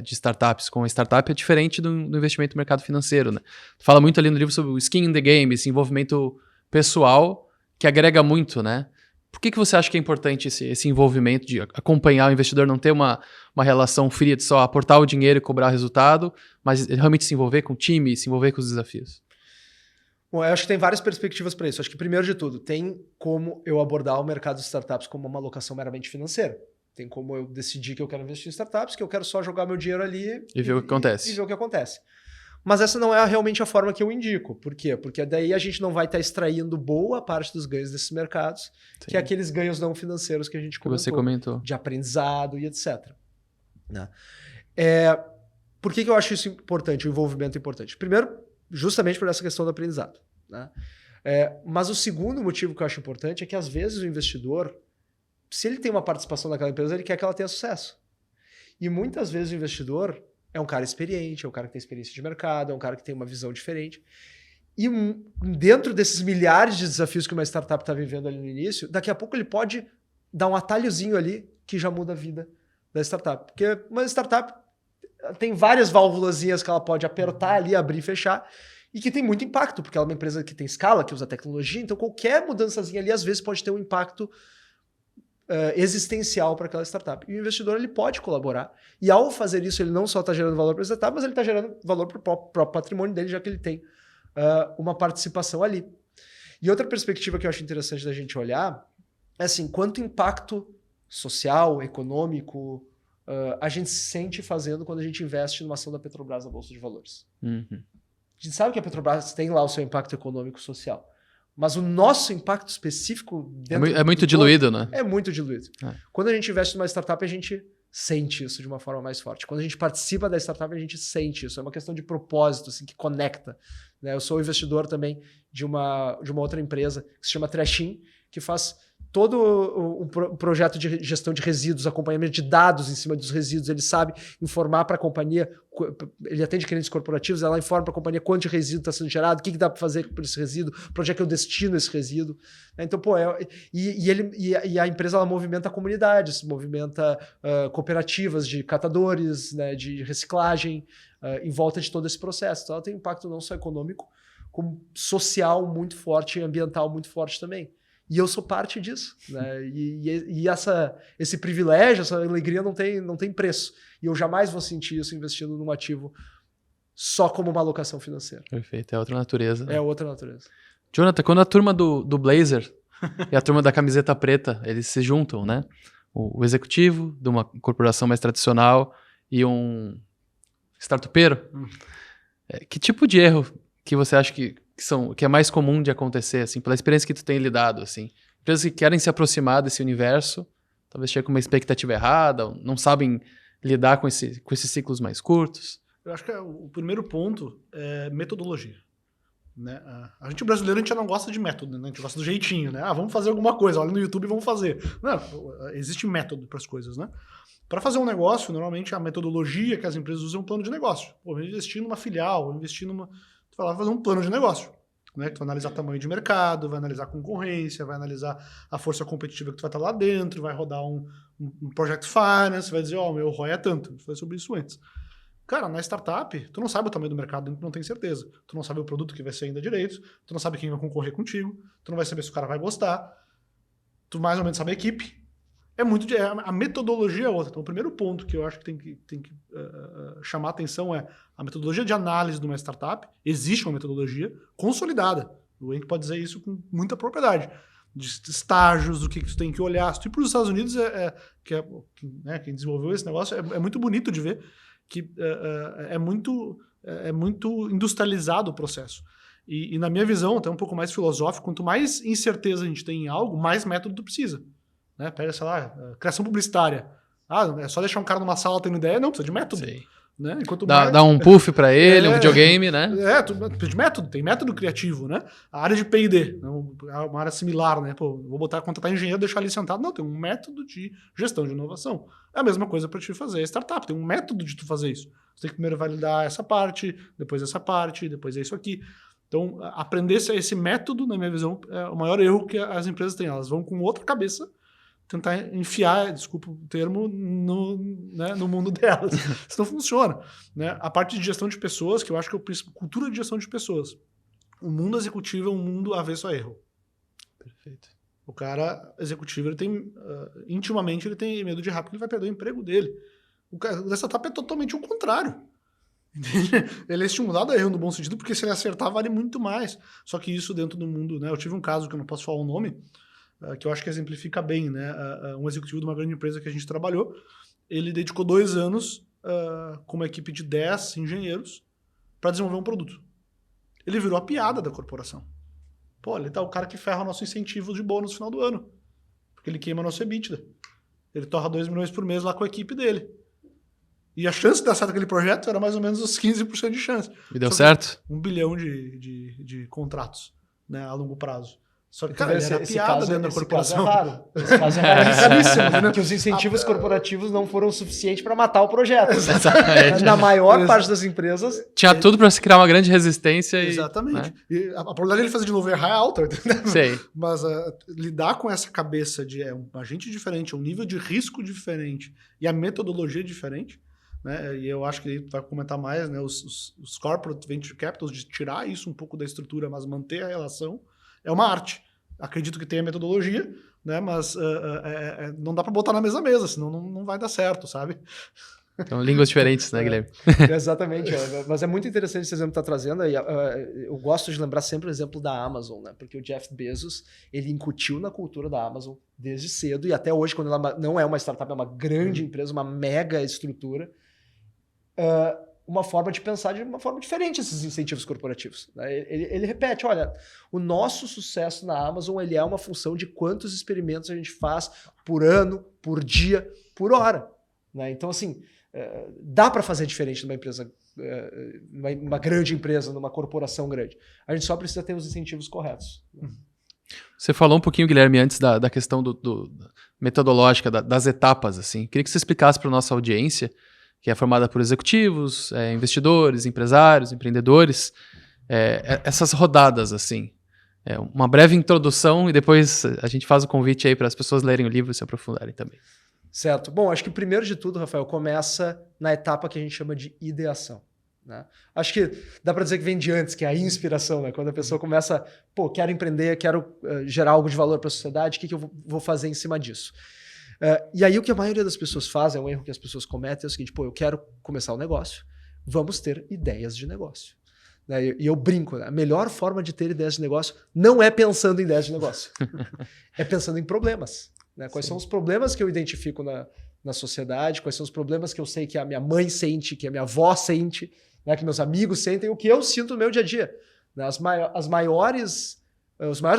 de startups com a startup é diferente do investimento no mercado financeiro, né? Tu fala muito ali no livro sobre o skin in the game, esse envolvimento pessoal que agrega muito, né? Por que você acha que é importante esse envolvimento de acompanhar o investidor, não ter uma relação fria de só aportar o dinheiro e cobrar o resultado, mas realmente se envolver com o time, se envolver com os desafios? Bom, eu acho que tem várias perspectivas para isso. Acho que, primeiro de tudo, tem como eu abordar o mercado de startups como uma alocação meramente financeira. Tem como eu decidir que eu quero investir em startups, que eu quero só jogar meu dinheiro ali e ver o que acontece. E ver o que acontece. Mas essa não é realmente a forma que eu indico. Por quê? Porque daí a gente não vai estar extraindo boa parte dos ganhos desses mercados, que é aqueles ganhos não financeiros que a gente comentou. Que você comentou. De aprendizado e etc. Né? Por que eu acho isso importante, o envolvimento importante? Primeiro, justamente por essa questão do aprendizado. Né? Mas o segundo motivo que eu acho importante é que, às vezes, o investidor, se ele tem uma participação naquela empresa, ele quer que ela tenha sucesso. E muitas vezes o investidor é um cara experiente, é um cara que tem experiência de mercado, é um cara que tem uma visão diferente. E dentro desses milhares de desafios que uma startup está vivendo ali no início, daqui a pouco ele pode dar um atalhozinho ali que já muda a vida da startup. Porque uma startup tem várias válvulazinhas que ela pode apertar ali, abrir e fechar, e que tem muito impacto, porque ela é uma empresa que tem escala, que usa tecnologia, então qualquer mudançazinha ali, às vezes, pode ter um impacto existencial para aquela startup. E o investidor ele pode colaborar, e ao fazer isso, ele não só está gerando valor para a startup, mas ele está gerando valor para o próprio patrimônio dele, já que ele tem uma participação ali. E outra perspectiva que eu acho interessante da gente olhar é assim, quanto impacto social, econômico, a gente se sente fazendo quando a gente investe numa ação da Petrobras na Bolsa de Valores. Uhum. A gente sabe que a Petrobras tem lá o seu impacto econômico e social, mas o nosso impacto específico dentro é muito diluído, né? É muito diluído. Quando a gente investe numa startup, a gente sente isso de uma forma mais forte. Quando a gente participa da startup, a gente sente isso. É uma questão de propósito, assim, que conecta. Né? Eu sou investidor também de uma outra empresa que se chama Trashin, que faz todo um projeto de gestão de resíduos, acompanhamento de dados em cima dos resíduos. Ele sabe informar para a companhia, ele atende clientes corporativos, ela informa para a companhia quanto de resíduo está sendo gerado, o que dá para fazer por esse resíduo, para onde é que eu destino esse resíduo. Então, e a empresa ela movimenta comunidades, movimenta cooperativas de catadores, né, de reciclagem, em volta de todo esse processo. Então ela tem um impacto não só econômico, como social muito forte e ambiental muito forte também. E eu sou parte disso, né? E esse privilégio, essa alegria não tem preço. E eu jamais vou sentir isso investindo num ativo só como uma alocação financeira. Perfeito, é outra natureza. É outra natureza. Jonathan, quando a turma do Blazer e a turma da camiseta preta, eles se juntam, né? O executivo de uma corporação mais tradicional e um startupeiro. Que tipo de erro que você acha que é mais comum de acontecer, assim, pela experiência que tu tem lidado, assim? Empresas que querem se aproximar desse universo, talvez cheguem com uma expectativa errada, ou não sabem lidar com esses ciclos mais curtos. Eu acho que o primeiro ponto é metodologia. Né? A gente brasileiro, a gente já não gosta de método, né? A gente gosta do jeitinho, né? Vamos fazer alguma coisa, olha no YouTube e vamos fazer. Não, existe método para as coisas, né? Para fazer um negócio, normalmente a metodologia que as empresas usam é um plano de negócio. Pô, vou investir numa filial, vou investir numa... Tu vai lá fazer um plano de negócio, né? Que tu vai analisar tamanho de mercado, vai analisar concorrência, vai analisar a força competitiva que tu vai estar lá dentro, vai rodar um project finance, vai dizer, meu ROI é tanto. A gente falou sobre isso antes. Cara, na startup, tu não sabe o tamanho do mercado, tu não tem certeza. Tu não sabe o produto que vai ser ainda direito, tu não sabe quem vai concorrer contigo, tu não vai saber se o cara vai gostar, tu mais ou menos sabe a equipe. A metodologia é outra. Então, o primeiro ponto que eu acho que tem que chamar a atenção é a metodologia de análise de uma startup. Existe uma metodologia consolidada. O Henk pode dizer isso com muita propriedade. de estágios, o que tu tem que olhar. Se tu ir para os Estados Unidos, quem desenvolveu esse negócio, é muito bonito de ver que é muito industrializado o processo. E na minha visão, até um pouco mais filosófico, quanto mais incerteza a gente tem em algo, mais método tu precisa. Né? Pega, sei lá, criação publicitária. É só deixar um cara numa sala tendo ideia? Não, precisa de método. Sim. Né? Dá um puff para ele, um videogame, né? De método, tem método criativo, né? A área de P&D, uma área similar, né? Pô, vou contratar engenheiro, deixar ele sentado. Não, tem um método de gestão de inovação. É a mesma coisa para te fazer startup, tem um método de tu fazer isso. Você tem que primeiro validar essa parte, depois essa parte, depois é isso aqui. Então, aprender esse método, na minha visão, é o maior erro que as empresas têm. Elas vão com outra cabeça tentar enfiar, desculpa o termo, no mundo delas. Isso não funciona. Né? A parte de gestão de pessoas, que eu acho que é a cultura de gestão de pessoas. O mundo executivo é um mundo avesso a erro. Perfeito. O cara executivo, ele tem, intimamente, ele tem medo de errar, porque ele vai perder o emprego dele. O startup é totalmente o contrário. Entende? Ele é estimulado a erro no bom sentido, porque se ele acertar, vale muito mais. Só que isso dentro do mundo, né? Eu tive um caso que eu não posso falar o nome, que eu acho que exemplifica bem, né? Um executivo de uma grande empresa que a gente trabalhou, ele dedicou 2 anos com uma equipe de 10 engenheiros para desenvolver um produto. Ele virou a piada da corporação. Pô, ele tá o cara que ferra o nosso incentivo de bônus no final do ano, porque ele queima nosso EBITDA. Ele torra 2 milhões por mês lá com a equipe dele. E a chance de dar certo aquele projeto era mais ou menos os 15% de chance. E deu certo? 1 bilhão de contratos, né, a longo prazo. Só que, cara, era piada dentro da corporação. Caso é raro. Esse caso é raríssimo, né? Que os incentivos corporativos não foram suficientes para matar o projeto. Exatamente. Na maior parte das empresas... Tinha tudo para se criar uma grande resistência. Exatamente. Né? E a probabilidade de ele fazer de novo errar é alta. Sei. Mas lidar com essa cabeça de um agente diferente, um nível de risco diferente e a metodologia diferente, né? E eu acho que ele vai comentar mais, né? Os corporate venture capitals, de tirar isso um pouco da estrutura, mas manter a relação, é uma arte. Acredito que tenha metodologia, né? Mas não dá para botar na mesma mesa, senão não vai dar certo, sabe? Então, línguas diferentes, né, Guilherme? Exatamente. Mas é muito interessante esse exemplo que está trazendo. Eu gosto de lembrar sempre o exemplo da Amazon, né? Porque o Jeff Bezos, ele incutiu na cultura da Amazon desde cedo, e até hoje, quando ela não é uma startup, é uma grande empresa, uma mega estrutura, uma forma de pensar de uma forma diferente esses incentivos corporativos. Né? Ele repete, olha, o nosso sucesso na Amazon ele é uma função de quantos experimentos a gente faz por ano, por dia, por hora. Né? Então, assim, dá para fazer diferente numa empresa, numa grande empresa, numa corporação grande. A gente só precisa ter os incentivos corretos. Você falou um pouquinho, Guilherme, antes da questão metodológica, das etapas. Assim. Queria que você explicasse para a nossa audiência, que é formada por executivos, investidores, empresários, empreendedores, essas rodadas, assim. Uma breve introdução e depois a gente faz o convite aí para as pessoas lerem o livro e se aprofundarem também. Certo. Bom, acho que primeiro de tudo, Rafael, começa na etapa que a gente chama de ideação. Né? Acho que dá para dizer que vem de antes, que é a inspiração, né? Quando a pessoa começa, quero empreender, quero gerar algo de valor para a sociedade, o que eu vou fazer em cima disso? E aí o que a maioria das pessoas faz, é um erro que as pessoas cometem, é o seguinte, eu quero começar um negócio, vamos ter ideias de negócio. Né? E eu brinco, né? A melhor forma de ter ideias de negócio não é pensando em ideias de negócio, é pensando em problemas. Né? Quais são os problemas que eu identifico na sociedade, quais são os problemas que eu sei que a minha mãe sente, que a minha avó sente, né? Que meus amigos sentem, o que eu sinto no meu dia a dia. Né? Os maiores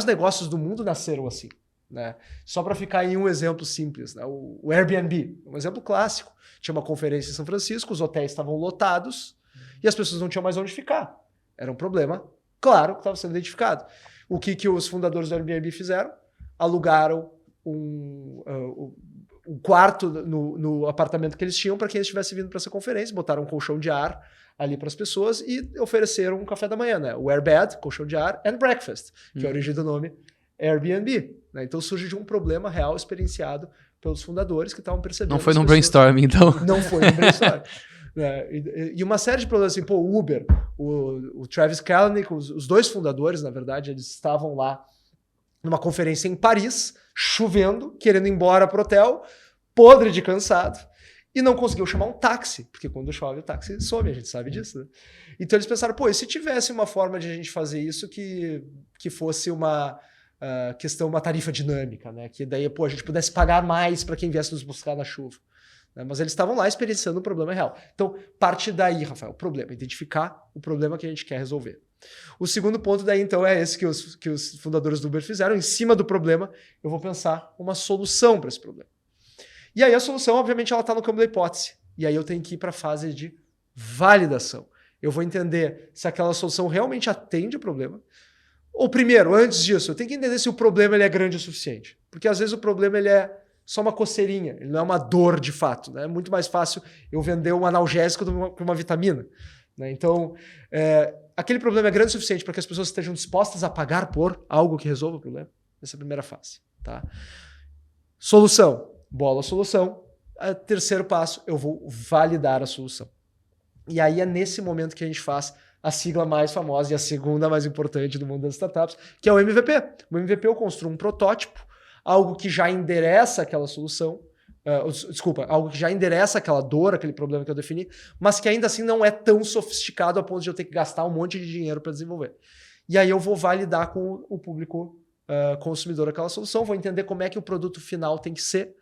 negócios do mundo nasceram assim. Né? Só para ficar em um exemplo simples, né? O Airbnb, um exemplo clássico. Tinha uma conferência em São Francisco, os hotéis estavam lotados e as pessoas não tinham mais onde ficar. Era um problema, claro, que estava sendo identificado. O que os fundadores do Airbnb fizeram? Alugaram um quarto no apartamento que eles tinham para quem estivesse vindo para essa conferência, botaram um colchão de ar ali para as pessoas e ofereceram um café da manhã, né? O Airbed, colchão de ar, and breakfast, que é a origem do nome Airbnb. Né? Então surge de um problema real experienciado pelos fundadores que estavam percebendo. Não foi num brainstorming, então. Não foi num brainstorming. E uma série de problemas, assim, o Uber, o Travis Kalanick, os 2 fundadores, na verdade, eles estavam lá numa conferência em Paris, chovendo, querendo ir embora pro hotel, podre de cansado, e não conseguiu chamar um táxi, porque quando chove o táxi some, a gente sabe disso. Né? Então eles pensaram, e se tivesse uma forma de a gente fazer isso que fosse uma questão, uma tarifa dinâmica, né? Que daí, a gente pudesse pagar mais para quem viesse nos buscar na chuva. Né? Mas eles estavam lá experienciando um problema real. Então, parte daí, Rafael, o problema, identificar o problema que a gente quer resolver. O segundo ponto daí, então, é esse que os fundadores do Uber fizeram. Em cima do problema, eu vou pensar uma solução para esse problema. E aí a solução, obviamente, ela está no campo da hipótese. E aí eu tenho que ir para a fase de validação. Eu vou entender se aquela solução realmente atende o problema. Ou primeiro, antes disso, eu tenho que entender se o problema ele é grande o suficiente. Porque às vezes o problema ele é só uma coceirinha, ele não é uma dor de fato. Né? É muito mais fácil eu vender um analgésico do que uma vitamina. Né? Então, aquele problema é grande o suficiente para que as pessoas estejam dispostas a pagar por algo que resolva o problema. Essa é a primeira fase. Tá? Solução. Bola a solução. Terceiro passo, eu vou validar a solução. E aí é nesse momento que a gente faz a sigla mais famosa e a segunda mais importante do mundo das startups, que é o MVP. O MVP eu construo um protótipo, algo que já endereça aquela solução, algo que já endereça aquela dor, aquele problema que eu defini, mas que ainda assim não é tão sofisticado a ponto de eu ter que gastar um monte de dinheiro para desenvolver. E aí eu vou validar com o público consumidor aquela solução, vou entender como é que o produto final tem que ser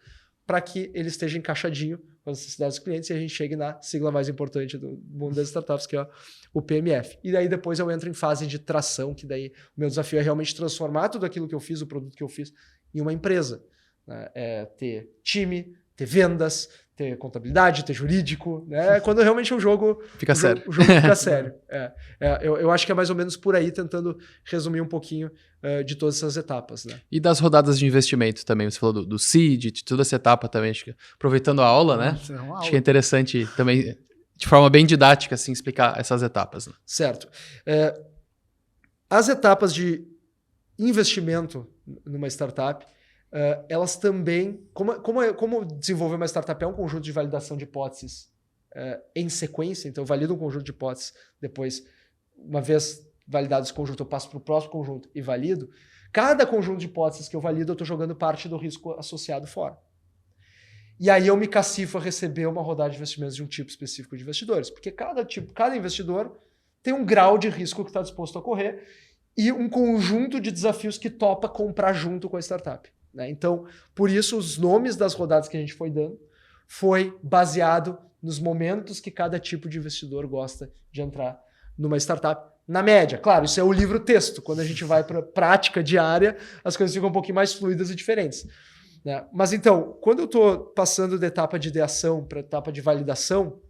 para que ele esteja encaixadinho com as necessidades dos clientes e a gente chegue na sigla mais importante do mundo das startups, que é o PMF. E daí depois eu entro em fase de tração, que daí o meu desafio é realmente transformar tudo aquilo que eu fiz, o produto que eu fiz, em uma empresa. Né? Ter time, ter vendas, ter contabilidade, ter jurídico. Né? Quando realmente o jogo fica sério. O jogo fica sério. Eu acho que é mais ou menos por aí, tentando resumir um pouquinho de todas essas etapas. Né? E das rodadas de investimento também, você falou do seed, de toda essa etapa também, acho que, aproveitando a aula, né? Acho que é interessante também, de forma bem didática, assim, explicar essas etapas. Né? Certo. As etapas de investimento numa startup, elas também, como desenvolver uma startup é um conjunto de validação de hipóteses em sequência, então eu valido um conjunto de hipóteses, depois, uma vez validado esse conjunto, eu passo para o próximo conjunto e valido. Cada conjunto de hipóteses que eu valido, eu estou jogando parte do risco associado fora. E aí eu me cacifo a receber uma rodada de investimentos de um tipo específico de investidores, porque cada investidor tem um grau de risco que está disposto a correr e um conjunto de desafios que topa comprar junto com a startup. Né? Então, por isso, os nomes das rodadas que a gente foi dando foi baseado nos momentos que cada tipo de investidor gosta de entrar numa startup. Na média, claro, isso é o livro texto. Quando a gente vai para a prática diária, as coisas ficam um pouquinho mais fluidas e diferentes. Né? Mas então, quando eu estou passando da etapa de ideação para a etapa de validação,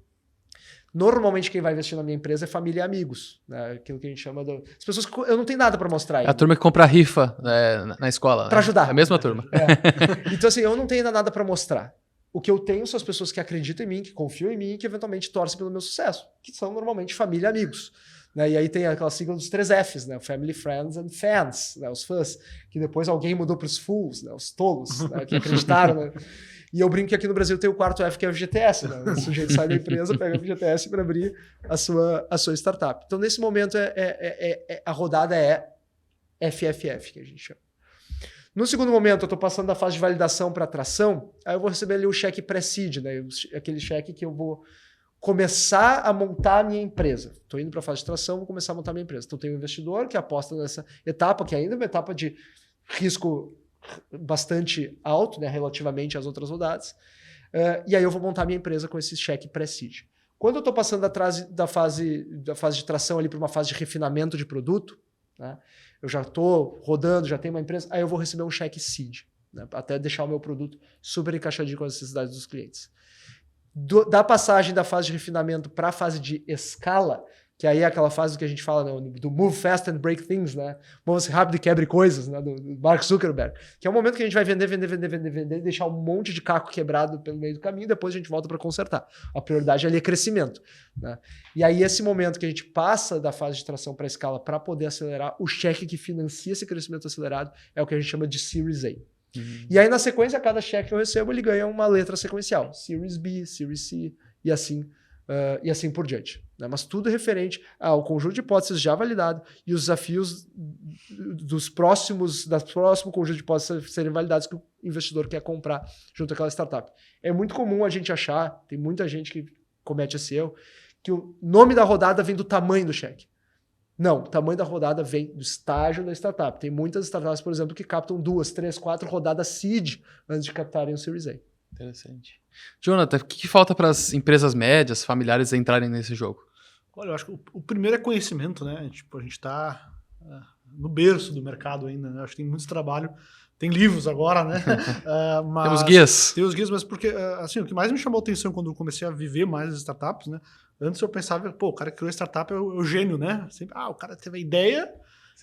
normalmente quem vai investir na minha empresa é família e amigos. Né? Aquilo que a gente chama de... As pessoas que eu não tenho nada para mostrar ainda. É a turma que compra rifa na escola. Para ajudar. É a mesma turma. Então assim, eu não tenho ainda nada para mostrar. O que eu tenho são as pessoas que acreditam em mim, que confiam em mim e que eventualmente torcem pelo meu sucesso, que são normalmente família e amigos. Né? E aí tem aquela sigla dos 3 Fs, né? Family, Friends and Fans, né? Os fãs, que depois alguém mudou para os fools, né? Os tolos, né? Que acreditaram. Né? E eu brinco que aqui no Brasil tem o 4º F, que é o FGTS. Né? O sujeito sai da empresa, pega o FGTS para abrir a sua startup. Então, nesse momento, a rodada é FFF, que a gente chama. No segundo momento, eu estou passando da fase de validação para atração, aí eu vou receber ali o cheque pré-seed, né? Aquele cheque que eu vou começar a montar a minha empresa. Estou indo para a fase de tração, vou começar a montar a minha empresa. Então, tem um investidor que aposta nessa etapa, que ainda é uma etapa de risco bastante alto, né, relativamente às outras rodadas. E aí eu vou montar a minha empresa com esse cheque pré-seed. Quando eu estou passando da fase de tração ali para uma fase de refinamento de produto, né, eu já estou rodando, já tenho uma empresa, aí eu vou receber um cheque seed, né, até deixar o meu produto super encaixadinho com as necessidades dos clientes. Da passagem da fase de refinamento para a fase de escala, que aí é aquela fase que a gente fala, né, do move fast and break things, né? Move-se rápido e quebre coisas, né? Do Mark Zuckerberg. Que é o momento que a gente vai vender e deixar um monte de caco quebrado pelo meio do caminho, depois a gente volta para consertar. A prioridade ali é crescimento. Né? E aí esse momento que a gente passa da fase de tração para a escala para poder acelerar, o cheque que financia esse crescimento acelerado é o que a gente chama de Series A. Uhum. E aí na sequência, cada cheque que eu recebo, ele ganha uma letra sequencial. Series B, Series C e assim por diante. Né? Mas tudo referente ao conjunto de hipóteses já validado e os desafios do próximo conjunto de hipóteses serem validados que o investidor quer comprar junto àquela startup. É muito comum a gente achar, tem muita gente que comete esse erro, que o nome da rodada vem do tamanho do cheque. Não, o tamanho da rodada vem do estágio da startup. Tem muitas startups, por exemplo, que captam 2, 3, 4 rodadas seed antes de captarem o Series A. Interessante. Jonathan, o que falta para as empresas médias, familiares entrarem nesse jogo? Olha, eu acho que o primeiro é conhecimento, né? Tipo, a gente está no berço do mercado ainda, né? Acho que tem muito trabalho. Tem livros agora, né? Mas Temos guias. Tem os guias, mas porque, assim, o que mais me chamou a atenção quando eu comecei a viver mais as startups, né? Antes eu pensava, pô, o cara que criou a startup é o gênio, né? Sempre, o cara teve a ideia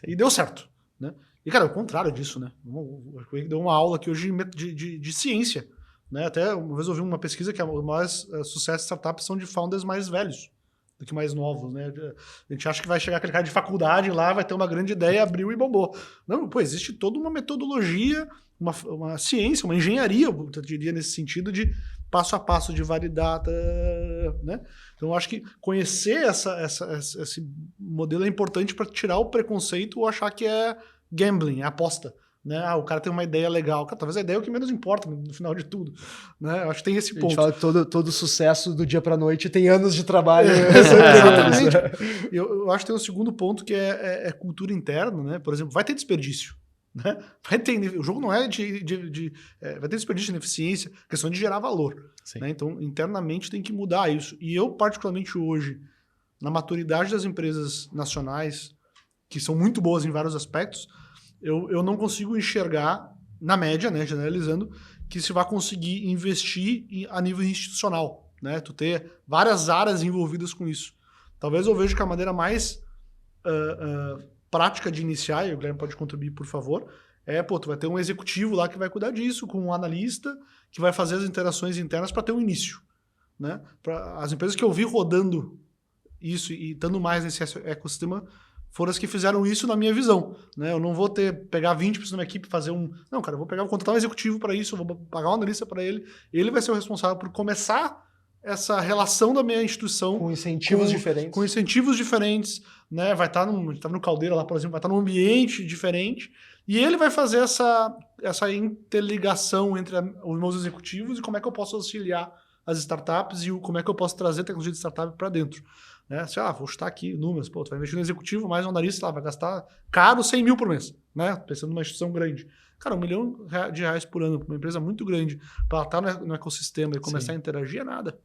e deu certo, né? E, cara, é o contrário disso, né? Eu dei uma aula aqui hoje de ciência, né? Até uma vez eu vi uma pesquisa que o maior sucesso de startups são de founders mais velhos do que mais novos, né? A gente acha que vai chegar aquele cara de faculdade lá, vai ter uma grande ideia, abriu e bombou. Não, pô, existe toda uma metodologia, uma ciência, uma engenharia, eu diria, nesse sentido de passo a passo de validar, né? Então, eu acho que conhecer esse modelo é importante para tirar o preconceito ou achar que é gambling, é aposta. Né? O cara tem uma ideia legal. Cara, talvez a ideia é o que menos importa no final de tudo. Né? Eu acho que tem esse ponto. A gente fala que todo sucesso do dia para noite tem anos de trabalho. Exatamente. Eu acho que tem um segundo ponto que é cultura interna. Né? Por exemplo, vai ter desperdício. Né? O jogo não é vai ter desperdício de ineficiência, questão de gerar valor. Né? Então, internamente tem que mudar isso. E eu, particularmente hoje, na maturidade das empresas nacionais, que são muito boas em vários aspectos, eu não consigo enxergar, na média, né, generalizando, que se vai conseguir investir a nível institucional, né? Tu ter várias áreas envolvidas com isso. Talvez eu veja que a maneira mais prática de iniciar, e o Guilherme pode contribuir, por favor, tu vai ter um executivo lá que vai cuidar disso, com um analista que vai fazer as interações internas para ter um início. Né? As empresas que eu vi rodando isso e estando mais nesse ecossistema foram as que fizeram isso na minha visão. Né? Eu não vou pegar 20 pessoas da minha equipe e fazer um... Não, cara, eu vou contratar um executivo para isso, eu vou pagar um analista para ele, ele vai ser o responsável por começar essa relação da minha instituição... Com incentivos diferentes. Com incentivos diferentes, né? Vai estar no Caldeira lá, por exemplo, vai estar num ambiente diferente, e ele vai fazer essa interligação entre os meus executivos e como é que eu posso auxiliar as startups e como é que eu posso trazer tecnologia de startup para dentro. Né? Vou chutar aqui números, tu vai investir no executivo, mais um analista lá, vai gastar caro 100 mil por mês, né? Pensando numa instituição grande. Cara, R$1 milhão por ano para uma empresa muito grande, para ela estar no ecossistema e começar a interagir é nada.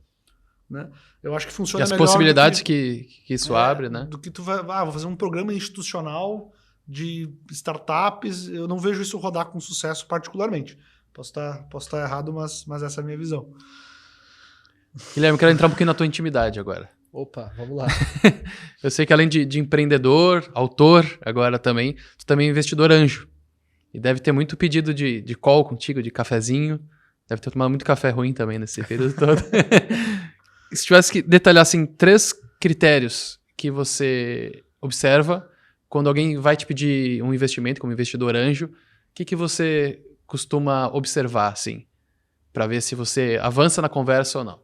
Né? Eu acho que funciona melhor. E as possibilidades que isso abre, né? Do que tu vou fazer um programa institucional de startups, eu não vejo isso rodar com sucesso particularmente. Posso estar errado, mas essa é a minha visão. Guilherme, eu quero entrar um pouquinho na tua intimidade agora. Opa, vamos lá. Eu sei que além de empreendedor, autor, agora também, tu também é investidor anjo. E deve ter muito pedido de call contigo, de cafezinho. Deve ter tomado muito café ruim também nesse período todo. Se tivesse que detalhar assim, 3 critérios que você observa quando alguém vai te pedir um investimento como investidor anjo, o que você costuma observar, assim, para ver se você avança na conversa ou não?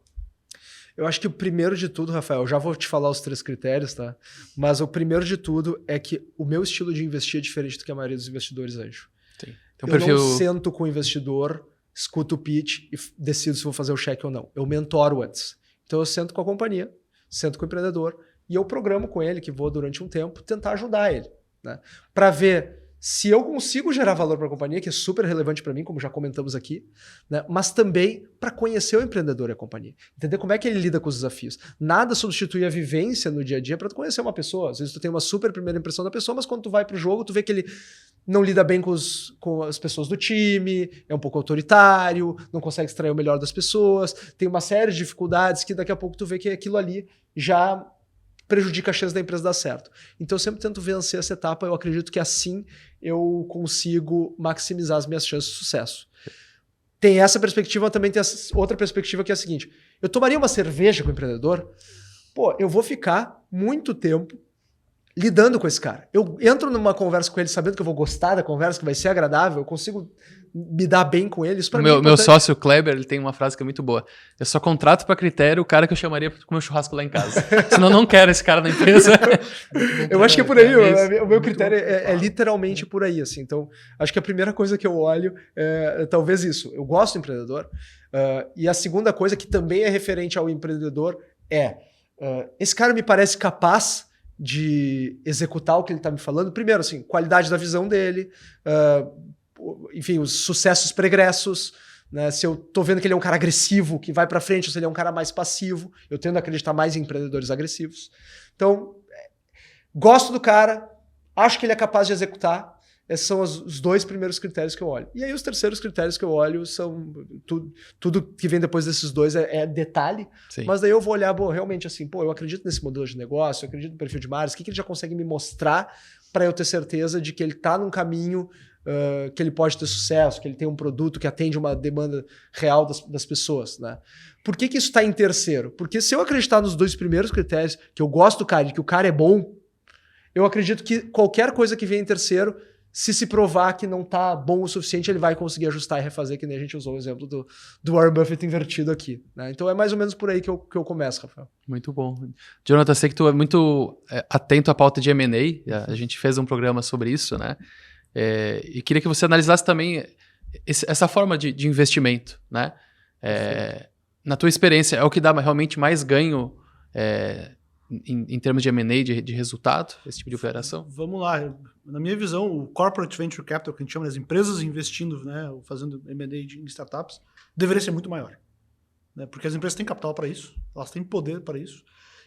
Eu acho que o primeiro de tudo, Rafael, já vou te falar os 3 critérios, tá? Mas o primeiro de tudo é que o meu estilo de investir é diferente do que a maioria dos investidores anjo. Sim. Eu não sento com o investidor, escuto o pitch e decido se vou fazer o cheque ou não. Eu mentoro antes. Então eu sento com a companhia, sento com o empreendedor e eu programo com ele, que vou durante um tempo, tentar ajudar ele. Né? Para ver se eu consigo gerar valor para a companhia, que é super relevante para mim, como já comentamos aqui, né? Mas também para conhecer o empreendedor e a companhia. Entender como é que ele lida com os desafios. Nada substitui a vivência no dia a dia para tu conhecer uma pessoa. Às vezes tu tem uma super primeira impressão da pessoa, mas quando tu vai para o jogo, tu vê que ele não lida bem com as pessoas do time, é um pouco autoritário, não consegue extrair o melhor das pessoas, tem uma série de dificuldades que daqui a pouco tu vê que aquilo ali já prejudica a chance da empresa dar certo. Então eu sempre tento vencer essa etapa, eu acredito que assim eu consigo maximizar as minhas chances de sucesso. Tem essa perspectiva, também tem essa outra perspectiva que é a seguinte, eu tomaria uma cerveja com o empreendedor, eu vou ficar muito tempo lidando com esse cara. Eu entro numa conversa com ele sabendo que eu vou gostar da conversa, que vai ser agradável, eu consigo me dar bem com ele. Isso pra mim é meu sócio Kleber, ele tem uma frase que é muito boa. Eu só contrato para critério o cara que eu chamaria para comer churrasco lá em casa. Senão eu não quero esse cara na empresa. Eu acho que é por aí. O meu critério é literalmente por aí. Assim. Então, acho que a primeira coisa que eu olho é talvez isso. Eu gosto do empreendedor. E a segunda coisa que também é referente ao empreendedor é esse cara me parece capaz de executar o que ele está me falando. Primeiro, assim, qualidade da visão dele, enfim, os sucessos pregressos, né? Se eu tô vendo que ele é um cara agressivo, que vai para frente, ou se ele é um cara mais passivo, eu tendo a acreditar mais em empreendedores agressivos. Então, gosto do cara, acho que ele é capaz de executar. Esses são os 2 primeiros critérios que eu olho. E aí os terceiros critérios que eu olho são... Tudo que vem depois desses 2 é detalhe. Sim. Mas daí eu vou olhar realmente assim, eu acredito nesse modelo de negócio, eu acredito no perfil de marcas, o que ele já consegue me mostrar para eu ter certeza de que ele está num caminho que ele pode ter sucesso, que ele tem um produto que atende uma demanda real das pessoas. Né? Por que isso está em terceiro? Porque se eu acreditar nos 2 primeiros critérios, que eu gosto do cara e que o cara é bom, eu acredito que qualquer coisa que venha em terceiro, se provar que não tá bom o suficiente, ele vai conseguir ajustar e refazer, que nem a gente usou o exemplo do Warren Buffett invertido aqui. Né? Então é mais ou menos por aí que eu começo, Rafael. Muito bom. Jonathan, sei que tu é muito atento à pauta de M&A, a gente fez um programa sobre isso, né? E queria que você analisasse também essa forma de investimento, né? Na tua experiência, é o que dá realmente mais ganho em termos de M&A, de resultado, esse tipo de operação? Vamos lá. Na minha visão, o Corporate Venture Capital, que a gente chama das empresas investindo, né, fazendo M&A em startups, deveria ser muito maior. Né? Porque as empresas têm capital para isso, elas têm poder para isso,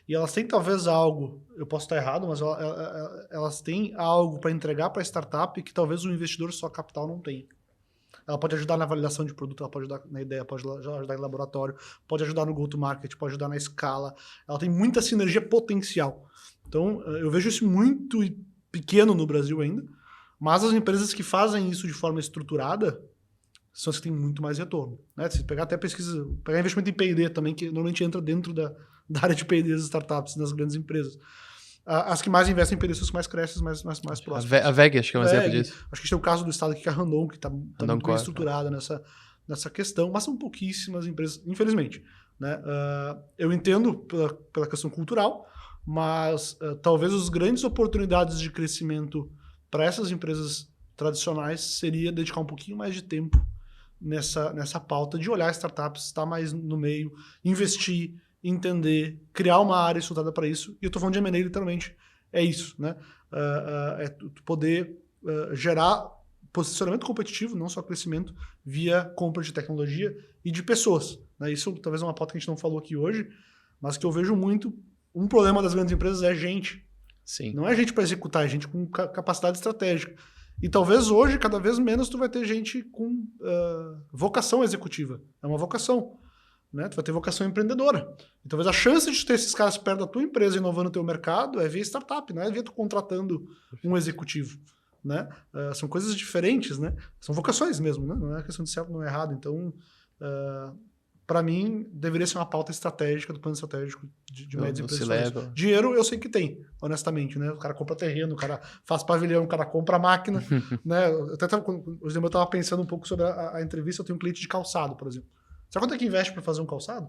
e elas têm talvez algo, eu posso estar errado, mas elas têm algo para entregar para a startup que talvez o investidor só capital não tenha. Ela pode ajudar na validação de produto, ela pode ajudar na ideia, pode ajudar em laboratório, pode ajudar no go-to-market, pode ajudar na escala. Ela tem muita sinergia potencial. Então, eu vejo isso muito pequeno no Brasil ainda, mas as empresas que fazem isso de forma estruturada são as que têm muito mais retorno. Né? Se pegar até pesquisa, pegar investimento em P&D também, que normalmente entra dentro da área de P&D das startups, das grandes empresas. As que mais investem em P&D são as que mais crescem, mais próximas. A VEG, acho que é um exemplo disso. Acho que a gente tem o caso do estado aqui, que é a Randon, que está muito bem estruturada nessa questão, mas são pouquíssimas empresas, infelizmente. Né? Eu entendo pela questão cultural, mas talvez as grandes oportunidades de crescimento para essas empresas tradicionais seria dedicar um pouquinho mais de tempo nessa pauta de olhar startups, estar mais no meio, investir, entender, criar uma área estruturada para isso. E eu estou falando de M&A, literalmente, é isso. Né? Tu poder gerar posicionamento competitivo, não só crescimento, via compra de tecnologia e de pessoas. Né? Isso talvez é uma pauta que a gente não falou aqui hoje, mas que eu vejo muito. Um problema das grandes empresas é gente. Sim. Não é gente para executar, é gente com capacidade estratégica. E talvez hoje, cada vez menos, tu vai ter gente com vocação executiva. É uma vocação. Né? Tu vai ter vocação empreendedora. E talvez a chance de ter esses caras perto da tua empresa inovando o teu mercado é via startup, não é via tu contratando um executivo. Né? São coisas diferentes, né? São vocações mesmo, né? Não é questão de certo ou não errado. Então, para mim, deveria ser uma pauta estratégica do plano estratégico de médias empresas. Dinheiro eu sei que tem, honestamente. Né? O cara compra terreno, o cara faz pavilhão, o cara compra máquina. Né? Eu estava pensando um pouco sobre a entrevista. Eu tenho um cliente de calçado, por exemplo. Sabe quanto é que investe para fazer um calçado?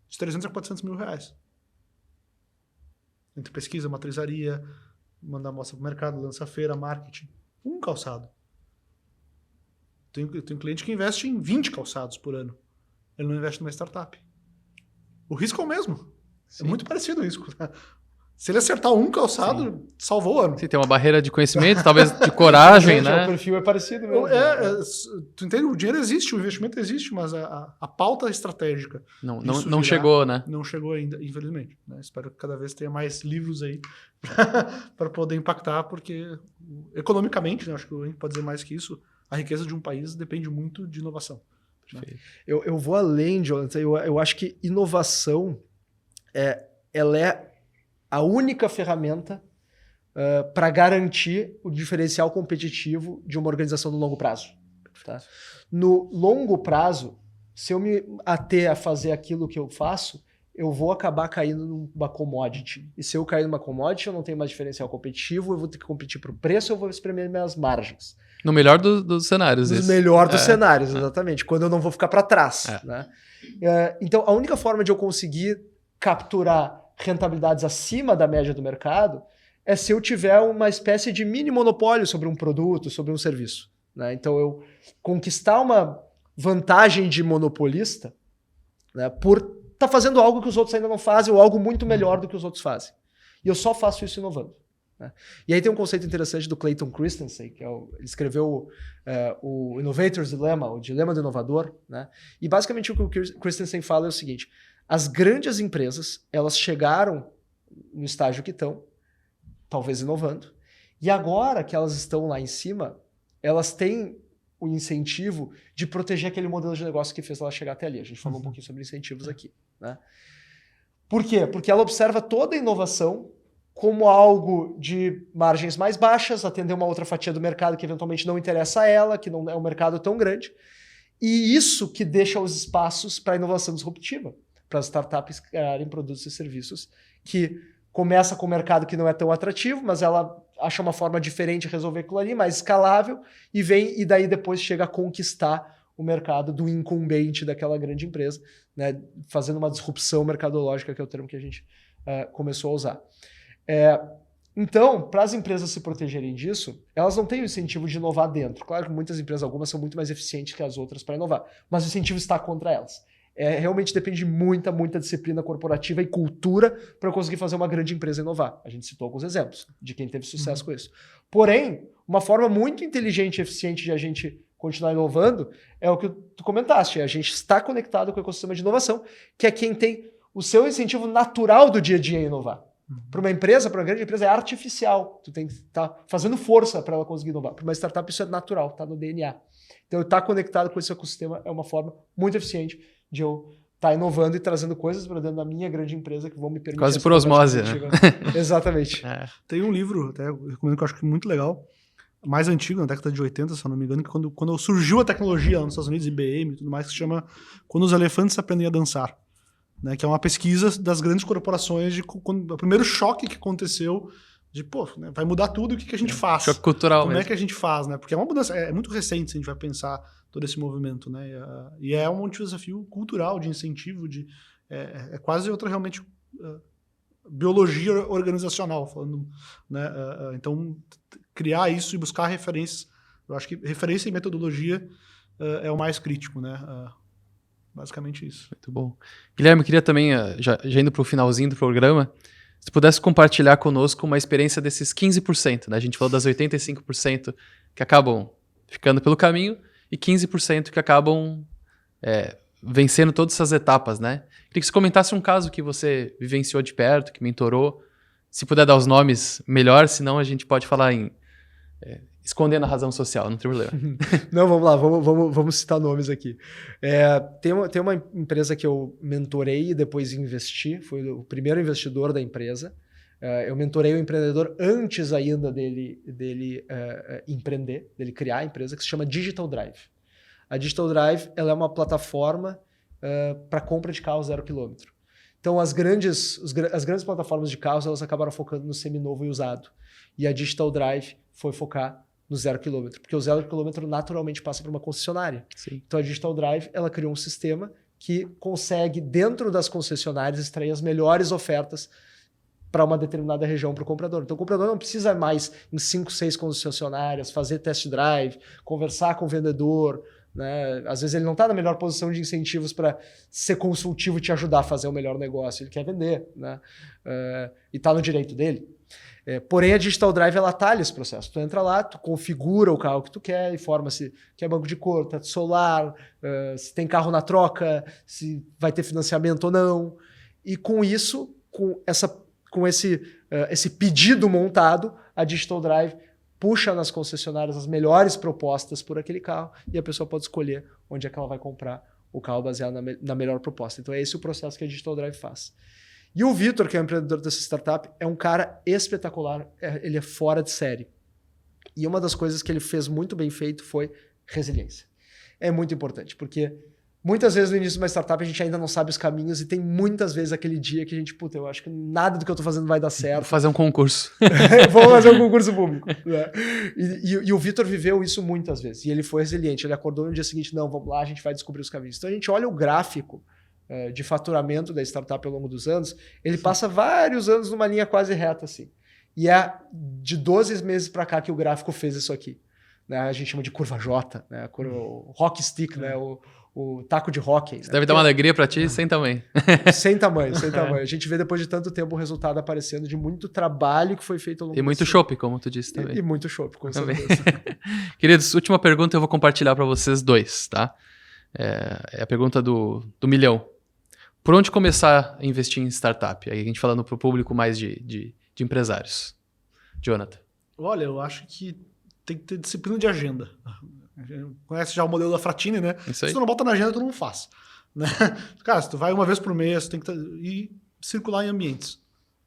De 300 a 400 mil reais. Entre pesquisa, matrizaria, mandar amostra para o mercado, lança-feira, marketing. Um calçado. Tem um cliente que investe em 20 calçados por ano. Ele não investe numa startup. O risco é o mesmo. Sim. É muito parecido o risco. Se ele acertar um calçado, salvou o ano. Sim, tem uma barreira de conhecimento, talvez de coragem, né? O perfil é parecido mesmo. Tu entende? O dinheiro existe, o investimento existe, mas a pauta estratégica... Não chegou, né? Não chegou ainda, infelizmente. Né? Espero que cada vez tenha mais livros aí para poder impactar, porque economicamente, né, acho que a gente pode dizer mais que isso, a riqueza de um país depende muito de inovação. Né? Eu vou além, Jonathan. Eu acho que inovação ela é a única ferramenta para garantir o diferencial competitivo de uma organização no longo prazo. Tá? No longo prazo, se eu me ater a fazer aquilo que eu faço, eu vou acabar caindo numa commodity. E se eu cair numa commodity, eu não tenho mais diferencial competitivo, eu vou ter que competir por preço, eu vou espremer minhas margens. No melhor dos cenários. No melhor dos cenários, exatamente. Quando eu não vou ficar para trás. Né? Então, a única forma de eu conseguir capturar rentabilidades acima da média do mercado é se eu tiver uma espécie de mini monopólio sobre um produto, sobre um serviço. Né? Então, eu conquistar uma vantagem de monopolista, né, por estar fazendo algo que os outros ainda não fazem ou algo muito melhor do que os outros fazem. E eu só faço isso inovando. Né? E aí tem um conceito interessante do Clayton Christensen, que ele escreveu o Innovator's Dilemma, o Dilema do Inovador. Né? E basicamente o que o Christensen fala é o seguinte: as grandes empresas, elas chegaram no estágio que estão, talvez inovando, e agora que elas estão lá em cima, elas têm o incentivo de proteger aquele modelo de negócio que fez ela chegar até ali. A gente falou um pouquinho sobre incentivos aqui. Né? Por quê? Porque ela observa toda a inovação como algo de margens mais baixas, atender uma outra fatia do mercado que eventualmente não interessa a ela, que não é um mercado tão grande, e isso que deixa os espaços para a inovação disruptiva, para as startups criarem produtos e serviços que começa com um mercado que não é tão atrativo, mas ela acha uma forma diferente de resolver aquilo ali, mais escalável, e daí depois chega a conquistar o mercado do incumbente daquela grande empresa, né, fazendo uma disrupção mercadológica, que é o termo que a gente começou a usar. Então, para as empresas se protegerem disso, elas não têm o incentivo de inovar dentro. Claro que muitas empresas, algumas são muito mais eficientes que as outras para inovar, mas o incentivo está contra elas. Realmente depende de muita disciplina corporativa e cultura para conseguir fazer uma grande empresa inovar. A gente citou alguns exemplos de quem teve sucesso com isso. Porém, uma forma muito inteligente e eficiente de a gente continuar inovando é o que tu comentaste. A gente está conectado com o ecossistema de inovação, que é quem tem o seu incentivo natural do dia a dia em inovar. Para uma empresa, para uma grande empresa, é artificial. Tu tem que estar fazendo força para ela conseguir inovar. Para uma startup isso é natural, está no DNA. Então, estar conectado com esse ecossistema é uma forma muito eficiente de eu estar inovando e trazendo coisas para dentro da minha grande empresa que vão me permitir... Quase por osmose, né? Exatamente. Tem um livro, até eu recomendo, que eu acho que é muito legal, mais antigo, na década de 80, se eu não me engano, que quando surgiu a tecnologia lá nos Estados Unidos, IBM e tudo mais, que se chama Quando os Elefantes Aprendem a Dançar. Né, que é uma pesquisa das grandes corporações de o primeiro choque que aconteceu de, né, vai mudar tudo, o que a gente faz? Choque cultural Como mesmo. é que a gente faz, né? Porque é uma mudança, é muito recente se a gente vai pensar todo esse movimento, né? E é um desafio cultural, de incentivo, é quase outra realmente biologia organizacional, falando, né? Então, criar isso e buscar referências, eu acho que referência e metodologia é o mais crítico, né? Basicamente isso. Muito bom. Guilherme, eu queria também, já indo para o finalzinho do programa, se pudesse compartilhar conosco uma experiência desses 15%, né? A gente falou das 85% que acabam ficando pelo caminho e 15% que acabam vencendo todas essas etapas, né? Queria que você comentasse um caso que você vivenciou de perto, que mentorou. Se puder dar os nomes, melhor, senão a gente pode falar em... escondendo a razão social, não tem problema. Não, vamos lá, vamos citar nomes aqui. Tem uma empresa que eu mentorei e depois investi, foi o primeiro investidor da empresa. Eu mentorei o empreendedor antes ainda dele empreender, dele criar a empresa, que se chama Digital Drive. A Digital Drive ela é uma plataforma para compra de carro 0 km. Então, as grandes plataformas de carros elas acabaram focando no seminovo e usado. E a Digital Drive foi focar no 0 km, porque o 0 km naturalmente passa por uma concessionária. Sim. Então a Digital Drive ela criou um sistema que consegue, dentro das concessionárias, extrair as melhores ofertas para uma determinada região para o comprador. Então o comprador não precisa mais em 5, 6 concessionárias, fazer test drive, conversar com o vendedor. Né? Às vezes ele não está na melhor posição de incentivos para ser consultivo e te ajudar a fazer o melhor negócio. Ele quer vender, né? E está no direito dele. Porém, a Digital Drive ela atalha esse processo. Tu entra lá, tu configura o carro que tu quer, informa se quer banco de cor, teto solar, se tem carro na troca, se vai ter financiamento ou não. E com isso, com esse pedido montado, a Digital Drive puxa nas concessionárias as melhores propostas por aquele carro e a pessoa pode escolher onde é que ela vai comprar o carro baseado na melhor proposta. Então é esse o processo que a Digital Drive faz. E o Vitor, que é o empreendedor dessa startup, é um cara espetacular, ele é fora de série. E uma das coisas que ele fez muito bem feito foi resiliência. É muito importante, porque muitas vezes no início de uma startup a gente ainda não sabe os caminhos e tem muitas vezes aquele dia que a gente, eu acho que nada do que eu estou fazendo vai dar certo. Vou fazer um concurso. Vamos fazer um concurso público. Né? E o Vitor viveu isso muitas vezes. E ele foi resiliente. Ele acordou no dia seguinte, não, vamos lá, a gente vai descobrir os caminhos. Então a gente olha o gráfico de faturamento da startup ao longo dos anos, ele passa vários anos numa linha quase reta assim. E é de 12 meses para cá que o gráfico fez isso aqui. né? A gente chama de curva J, né? O hockey stick, né? O taco de hóquei. Isso deve dar uma alegria para ti sem tamanho. Sem tamanho, sem tamanho. A gente vê depois de tanto tempo o resultado aparecendo de muito trabalho que foi feito ao longo E muito chopp, como tu disse também. E muito chopp, com também. certeza. Queridos, última pergunta eu vou compartilhar para vocês dois, tá? É a pergunta do milhão. Por onde começar a investir em startup? Aí a gente falando para o público mais de empresários. Jonathan. Olha, eu acho que tem que ter disciplina de agenda. Conhece já o modelo da Fratini, né? Isso aí. Se tu não bota na agenda, tu não faz. Né? Cara, se tu vai uma vez por mês, tu tem que ir circular em ambientes.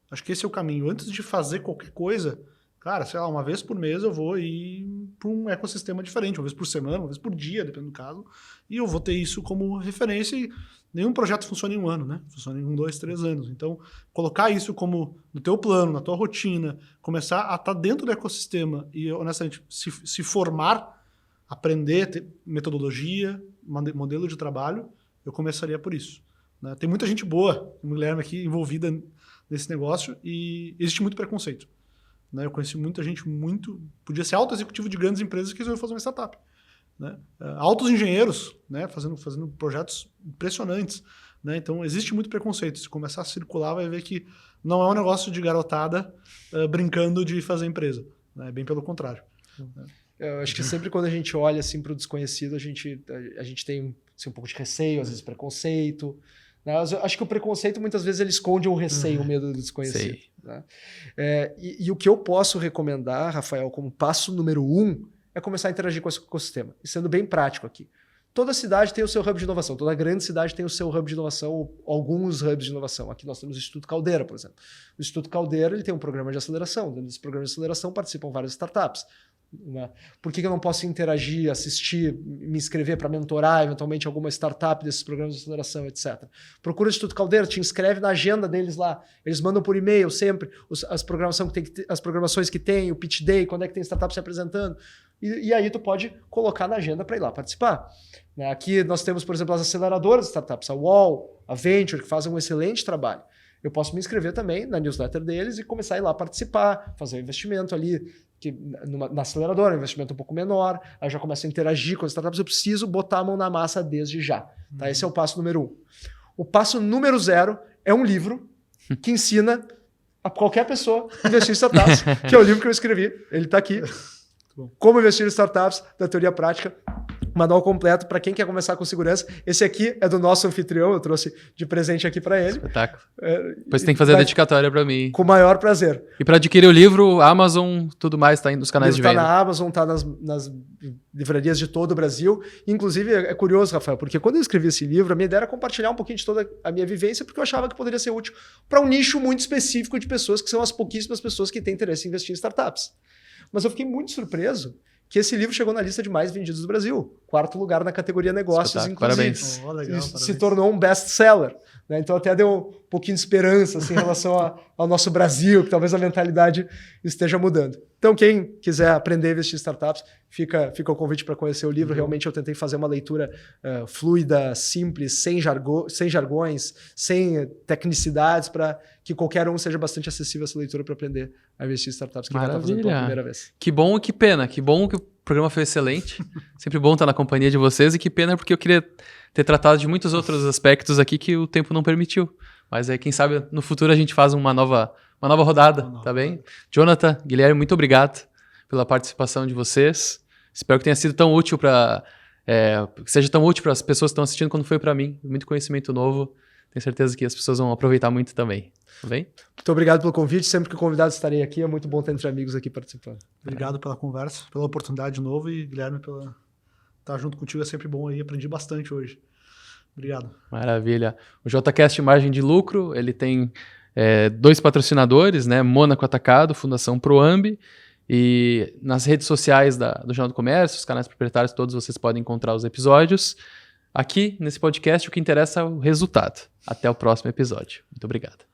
Acho que esse é o caminho. Antes de fazer qualquer coisa, cara, sei lá, uma vez por mês eu vou ir para um ecossistema diferente, uma vez por semana, uma vez por dia, dependendo do caso, e eu vou ter isso como referência e nenhum projeto funciona em um ano, né? Funciona em 1, 2, 3 anos. Então, colocar isso como no teu plano, na tua rotina, começar a estar dentro do ecossistema e, honestamente, se formar, aprender, ter metodologia, modelo de trabalho, eu começaria por isso. Né? Tem muita gente boa, o Guilherme aqui, envolvida nesse negócio e existe muito preconceito. Né? Eu conheci muita gente podia ser alto executivo de grandes empresas que resolveu fazer uma startup. Né? Altos engenheiros, né? fazendo projetos impressionantes. Né? Então, existe muito preconceito. Se começar a circular, vai ver que não é um negócio de garotada brincando de fazer empresa. Né? Bem pelo contrário. Eu acho que sempre quando a gente olha assim, para o desconhecido, a gente tem assim, um pouco de receio, às vezes preconceito. Né? Eu acho que o preconceito, muitas vezes, ele esconde um receio, um medo do desconhecido. Né? E o que eu posso recomendar, Rafael, como passo número 1, é começar a interagir com esse ecossistema. E sendo bem prático aqui. Toda cidade tem o seu hub de inovação. Toda grande cidade tem o seu hub de inovação, ou alguns hubs de inovação. Aqui nós temos o Instituto Caldeira, por exemplo. O Instituto Caldeira ele tem um programa de aceleração. Dentro desse programa de aceleração participam várias startups. Né? Por que eu não posso interagir, assistir, me inscrever para mentorar eventualmente alguma startup desses programas de aceleração, etc. Procura o Instituto Caldeira, te inscreve na agenda deles lá. Eles mandam por e-mail sempre as programações que tem, o pitch day, quando é que tem startup se apresentando. E aí tu pode colocar na agenda para ir lá participar. Né? Aqui nós temos, por exemplo, as aceleradoras de startups, a Wall, a Venture, que fazem um excelente trabalho. Eu posso me inscrever também na newsletter deles e começar a ir lá participar, fazer um investimento ali, na aceleradora, um investimento um pouco menor, aí eu já começo a interagir com as startups, eu preciso botar a mão na massa desde já. Tá? Esse é o passo número 1. O passo número 0 é um livro que ensina a qualquer pessoa a investir em startups, que é o livro que eu escrevi, ele está aqui. Como investir em startups, da teoria prática, manual completo para quem quer começar com segurança. Esse aqui é do nosso anfitrião, eu trouxe de presente aqui para ele. Espetáculo. Depois você tem que fazer a dedicatória para mim. Com o maior prazer. E para adquirir o livro, Amazon, tudo mais, está nos canais de venda. Está na Amazon, está nas livrarias de todo o Brasil. Inclusive, é curioso, Rafael, porque quando eu escrevi esse livro, a minha ideia era compartilhar um pouquinho de toda a minha vivência, porque eu achava que poderia ser útil para um nicho muito específico de pessoas, que são as pouquíssimas pessoas que têm interesse em investir em startups. Mas eu fiquei muito surpreso que esse livro chegou na lista de mais vendidos do Brasil. 4º lugar na categoria negócios, inclusive. Parabéns. Legal, se tornou um best-seller. Né? Então até deu um pouquinho de esperança assim, em relação ao nosso Brasil, que talvez a mentalidade esteja mudando. Então quem quiser aprender a investir em startups, fica o convite para conhecer o livro. Realmente eu tentei fazer uma leitura fluida, simples, sem jargões, sem tecnicidades, para que qualquer um seja bastante acessível essa leitura para aprender a investir em startups. Quem vai estar fazendo pela primeira vez. Que bom e que pena. Que bom que o programa foi excelente. Sempre bom estar na companhia de vocês e que pena porque eu queria ter tratado de muitos outros aspectos aqui que o tempo não permitiu. Mas aí, quem sabe, no futuro a gente faz uma nova rodada, tá bem? Jonathan, Guilherme, muito obrigado pela participação de vocês. Espero que tenha sido tão útil que seja tão útil para as pessoas que estão assistindo quanto foi para mim. Muito conhecimento novo. Tenho certeza que as pessoas vão aproveitar muito também. Tá bem? Muito obrigado pelo convite. Sempre que o convidado estarei aqui, é muito bom ter entre amigos aqui participando. Obrigado pela conversa, pela oportunidade de novo e, Guilherme, pela estar junto contigo é sempre bom aí. Aprendi bastante hoje. Obrigado. Maravilha. O JCast Margem de Lucro, ele tem 2 patrocinadores, né? Mônaco Atacado, Fundação Proambi. E nas redes sociais do Jornal do Comércio, os canais proprietários, todos vocês podem encontrar os episódios. Aqui, nesse podcast, o que interessa é o resultado. Até o próximo episódio. Muito obrigado.